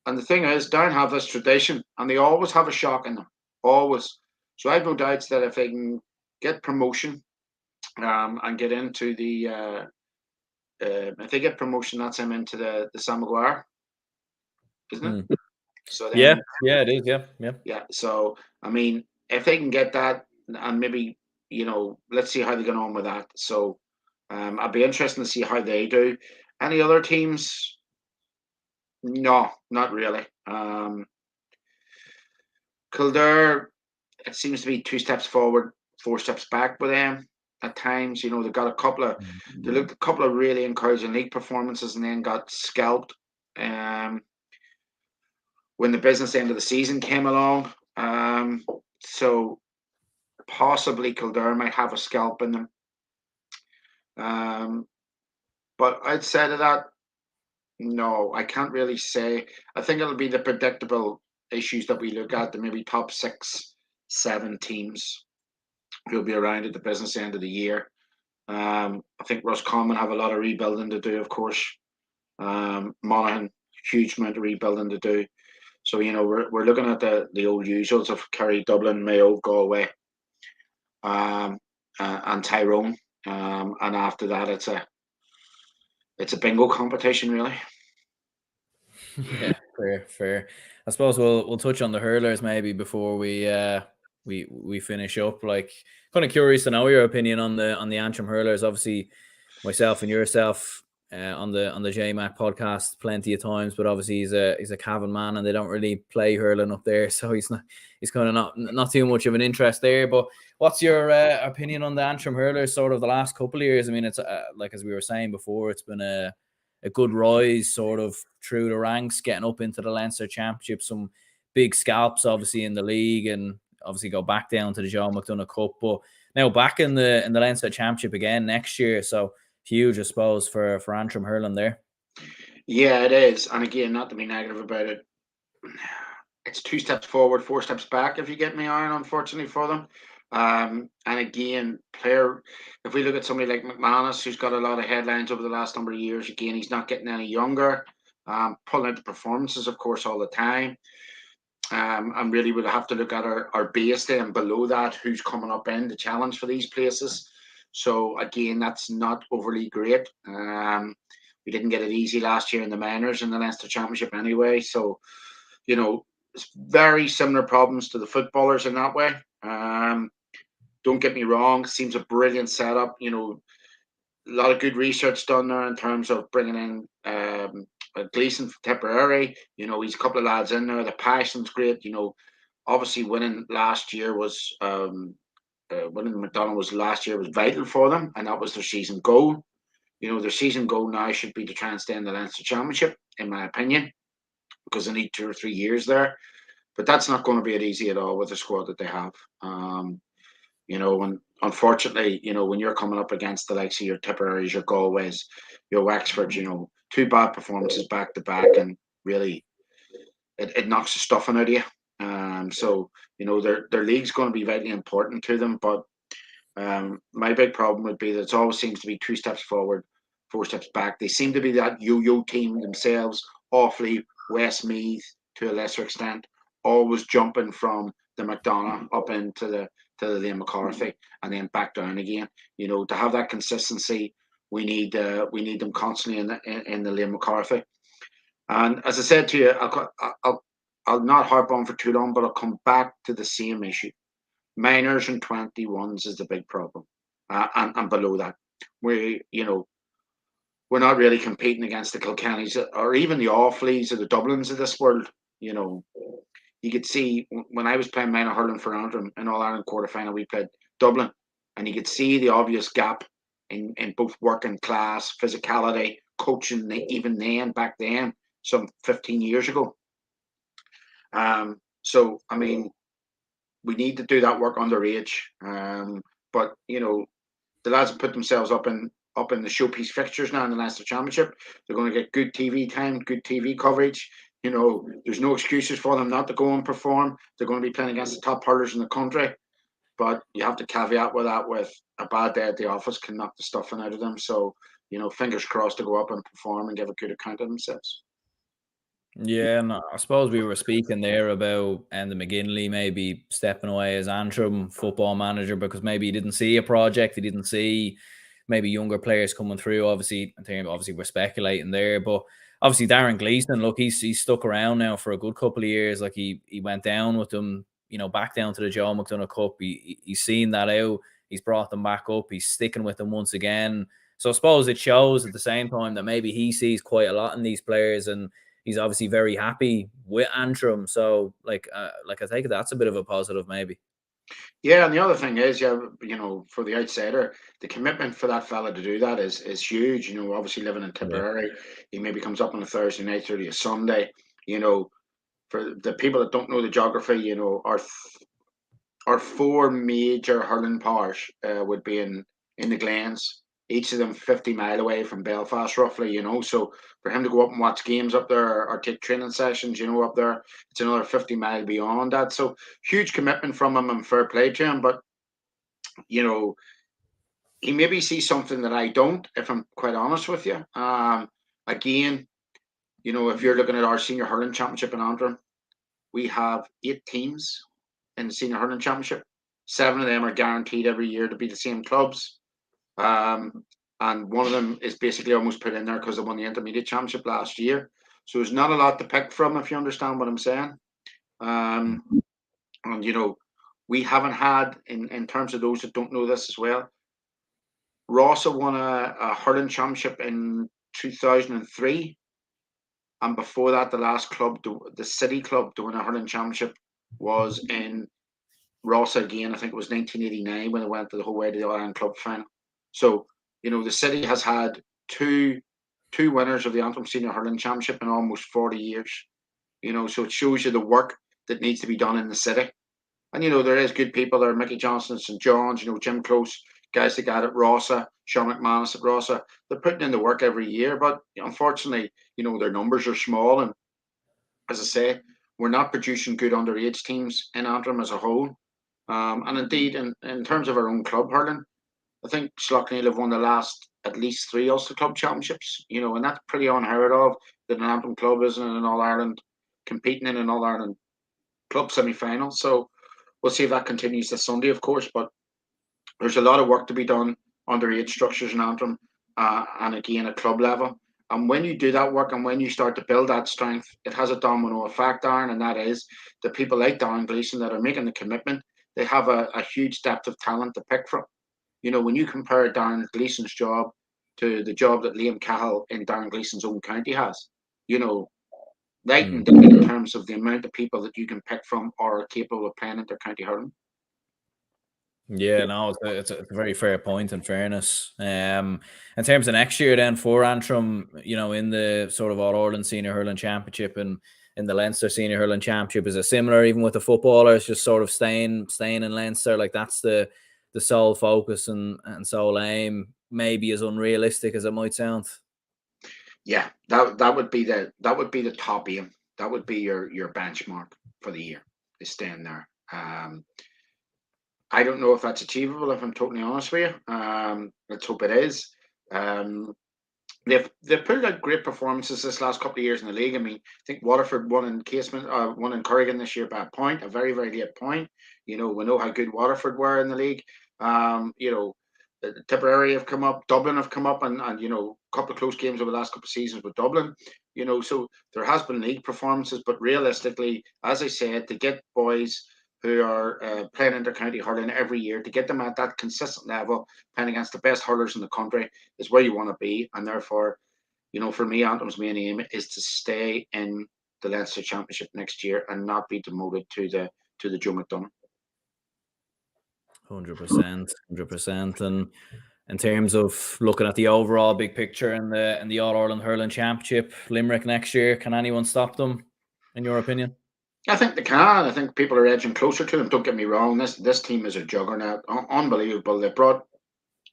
And the thing is, Down have this tradition, and they always have a shock in them, always. So I have no doubts that if they can get promotion, and get into the, if they get promotion, that's them into the Sam Maguire, isn't it? So then,
yeah, it is,
yeah. So I mean, if they can get that, and maybe let's see how they get on with that. So I'd be interested to see how they do. Any other teams? No, not really. Kildare, it seems to be 2 steps forward, 4 steps back with them at times. They've got they looked a couple of really encouraging league performances and then got scalped when the business end of the season came along. So possibly Kildare might have a scalp in them. But outside of that, no, I can't really say. I think it'll be the predictable issues that we look at, the maybe top 6, 7 teams who'll be around at the business end of the year. I think Roscommon have a lot of rebuilding to do, of course. Monaghan, huge amount of rebuilding to do. So, we're looking at the old usuals of Kerry, Dublin, Mayo, Galway, and Tyrone. And after that, it's a bingo competition, really.
Yeah, fair. I suppose we'll touch on the hurlers maybe before we finish up. Like, kind of curious to know your opinion on the Antrim hurlers. Obviously, myself and yourself on the JMac podcast plenty of times, but obviously he's a Cavan man, and they don't really play hurling up there, so he's kind of not too much of an interest there. But what's your opinion on the Antrim hurlers? Sort of the last couple of years. I mean, it's like as we were saying before, it's been a good rise sort of through the ranks, getting up into the Leinster Championship, some big scalps obviously in the league, and obviously go back down to the Joe McDonagh Cup, but now back in the Leinster Championship again next year. So huge, I suppose, for Antrim hurling there.
Yeah, it is. And again, not to be negative about it, it's 2 steps forward, 4 steps back, if you get me, Aaron, unfortunately for them. And again, if we look at somebody like McManus, who's got a lot of headlines over the last number of years, again, he's not getting any younger, pulling out the performances, of course, all the time. And really we'll have to look at our base then below that, who's coming up in the challenge for these places. So again, that's not overly great. We didn't get it easy last year in the minors in the Leinster Championship anyway. So, it's very similar problems to the footballers in that way. Don't get me wrong, seems a brilliant setup. A lot of good research done there in terms of bringing in Gleeson from Tipperary. He's a couple of lads in there. The passion's great. Obviously winning last year was winning the McDonagh was last year was vital for them, and that was their season goal. Their season goal now should be to try and stay in the Leinster Championship, in my opinion, because they need 2 or 3 years there. But that's not going to be easy at all with the squad that they have. When unfortunately, when you're coming up against the likes of your Tipperaries, your Galways, your Wexfords, 2 bad performances back to back, and really it knocks the stuffing out of you. So their league's going to be vitally important to them. But my big problem would be that it always seems to be 2 steps forward, 4 steps back. They seem to be that yo-yo team themselves, Offaly, Westmeath to a lesser extent, always jumping from the McDonagh up into the Liam McCarthy and then back down again. To have that consistency, we need them constantly in the Liam McCarthy. And as I said to you, I'll not harp on for too long, but I'll come back to the same issue. Minors and 21s is the big problem, and below that, we're not really competing against the Kilkennys or even the Offaly's or the Dublins of this world. You could see when I was playing minor hurling for Antrim in All Ireland quarterfinal, we played Dublin, and you could see the obvious gap in both working class, physicality, coaching, even back then, some 15 years ago. So, I mean, we need to do that work underage. But the lads have put themselves up in the showpiece fixtures now in the Leinster Championship. They're going to get good TV time, good TV coverage. There's no excuses for them not to go and perform. They're going to be playing against the top hurlers in the country. But you have to caveat with that with a bad day at the office can knock the stuffing out of them. So, fingers crossed to go up and perform and give a good account of themselves.
Yeah, and I suppose we were speaking there about the McGinley maybe stepping away as Antrim football manager because maybe he didn't see a project, he didn't see maybe younger players coming through. Obviously we're speculating there, but obviously Darren Gleeson, look, he's stuck around now for a good couple of years. Like he went down with them, back down to the Joe McDonagh Cup. He's seen that out. He's brought them back up. He's sticking with them once again. So I suppose it shows at the same time that maybe he sees quite a lot in these players, and he's obviously very happy with Antrim. So, I take it that's a bit of a positive, maybe.
Yeah, and the other thing is, for the outsider, the commitment for that fella to do that is huge. Obviously living in Tipperary, he maybe comes up on a Thursday night, or a Sunday. For the people that don't know the geography, our four major hurling powers would be in the Glens, each of them 50 mile away from Belfast, roughly, you know. So for him to go up and watch games up there or take training sessions, you know, up there, it's another 50 mile beyond that. So huge commitment from him and fair play to him. But, you know, he maybe sees something that I don't, if I'm quite honest with you. Again, you know, if you're looking at our senior hurling championship in Antrim, we have 8 teams in the senior hurling championship. 7 of them are guaranteed every year to be the same clubs. And one of them is basically almost put in there because they won the intermediate championship last year. So there's not a lot to pick from, if you understand what I'm saying. And, you know, we haven't had, in terms of those that don't know this as well, Rossa won a hurling championship in 2003. And before that, the last club, the city club, to win a hurling championship was in Rossa again. I think it was 1989 when they went to the whole way to the All Ireland Club final. So, you know, the city has had two winners of the Antrim Senior Hurling Championship in almost 40 years. You know, so it shows you the work that needs to be done in the city. And, you know, there is good people there, Mickey Johnson, St. John's, you know, Jim Close, guys that got at Rossa, Sean McManus at Rossa. They're putting in the work every year, but unfortunately, you know, their numbers are small. And as I say, we're not producing good underage teams in Antrim as a whole. And indeed, in terms of our own club hurling, I think Slough have won the last at least 3 Ulster Club championships, you know, and that's pretty unheard of that an Antrim club isn't in an All Ireland, competing in an All Ireland club semi final. So we'll see if that continues this Sunday, of course. But there's a lot of work to be done underage structures in Antrim, and again at club level. And when you do that work and when you start to build that strength, it has a domino effect, Darren, and that is that people like Darren Gleeson that are making the commitment, they have a huge depth of talent to pick from. You know, when you compare Darren Gleeson's job to the job that Liam Cahill in Darren Gleeson's own county has, you know, night and day in terms of the amount of people that you can pick from or are capable of playing inter-county hurling.
Yeah, no, it's a very fair point, in fairness. In terms of next year then for Antrim, you know, in the sort of All Ireland Senior Hurling Championship and in the Leinster Senior Hurling Championship, is it similar even with the footballers just sort of staying in Leinster? Like that's the sole focus and sole aim, maybe as unrealistic as it might sound.
Yeah, that would be the top aim. That would be your benchmark for the year, is staying there. I don't know if that's achievable, if I'm totally honest with you. Let's hope it is. They've put out great performances this last couple of years in the league. I mean, I think Waterford won in Casement, won in Corrigan this year by a point, a very, very late point. You know, we know how good Waterford were in the league. You know, Tipperary have come up, Dublin have come up, and you know, a couple of close games over the last couple of seasons with Dublin. You know, so there has been league performances, but realistically, as I said, to get boys who are playing inter-county hurling every year, to get them at that consistent level, playing against the best hurlers in the country, is where you want to be. And therefore, you know, for me, Antrim's main aim is to stay in the Leinster Championship next year and not be demoted to the Joe McDonagh.
100%, 100%. And in terms of looking at the overall big picture in the All Ireland Hurling Championship, Limerick next year, can anyone stop them, in your opinion?
I think they can. I think people are edging closer to them. Don't get me wrong. This team is a juggernaut. Unbelievable. They brought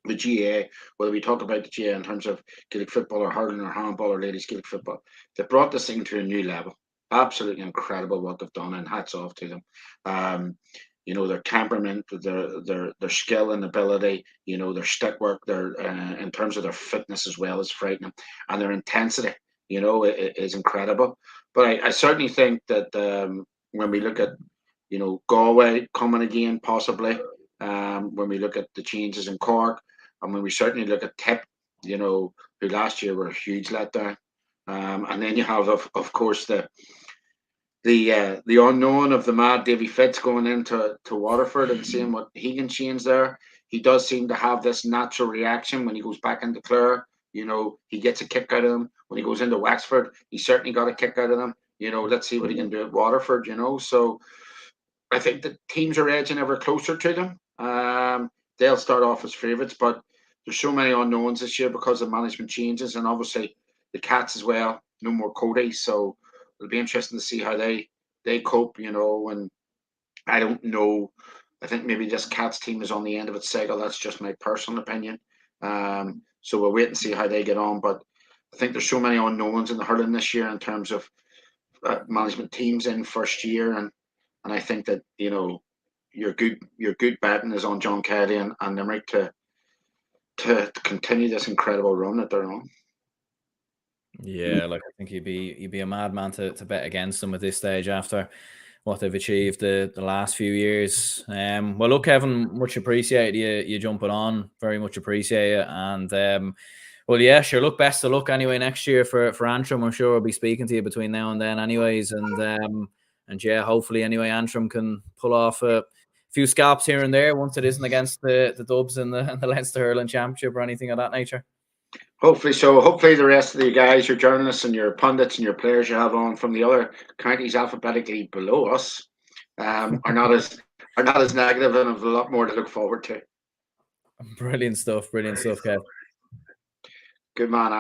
the GAA, whether we talk about the GAA in terms of Gaelic football or hurling or handball or ladies Gaelic football, they brought this thing to a new level. Absolutely incredible what they've done, and hats off to them. You know, their temperament, their skill and ability, you know, their stick work, their in terms of their fitness as well is frightening, and their intensity, you know, is incredible. But I certainly think that when we look at, you know, Galway coming again, possibly, when we look at the changes in Cork, and when we certainly look at Tip, you know, who last year were a huge letdown. And then you have, of course, the unknown of the mad Davy Fitz going into Waterford and seeing what he can change there. He does seem to have this natural reaction when he goes back into Clare. You know, he gets a kick out of him. When he goes into Wexford, he certainly got a kick out of them. You know, let's see what he can do at Waterford, you know. So I think the teams are edging ever closer to them. They'll start off as favourites, but there's so many unknowns this year because of management changes, and obviously the Cats as well. No more Cody, so it'll be interesting to see how they cope. You know, and I don't know I think maybe this Cats team is on the end of its cycle. That's just my personal opinion. So we'll wait and see how they get on. But I think there's so many unknowns in the hurling this year in terms of management teams in first year, and I think that your good betting is on John Kelly and Limerick to continue this incredible run that they're on.
Yeah, like I think you'd be a madman to bet against them at this stage after what they've achieved the last few years. Well, look, Kevin, much appreciate you jumping on. Very much appreciate it. And well, yeah, sure. Look, best of luck anyway next year for Antrim. I'm sure I'll be speaking to you between now and then, anyways. And yeah, hopefully, anyway, Antrim can pull off a few scalps here and there once it isn't against the Dubs in the Leinster Hurling Championship or anything of that nature.
Hopefully so. Hopefully the rest of the guys, your journalists and your pundits and your players you have on from the other counties alphabetically below us, are not as negative and have a lot more to look forward to.
Brilliant stuff, Kev.
Good man.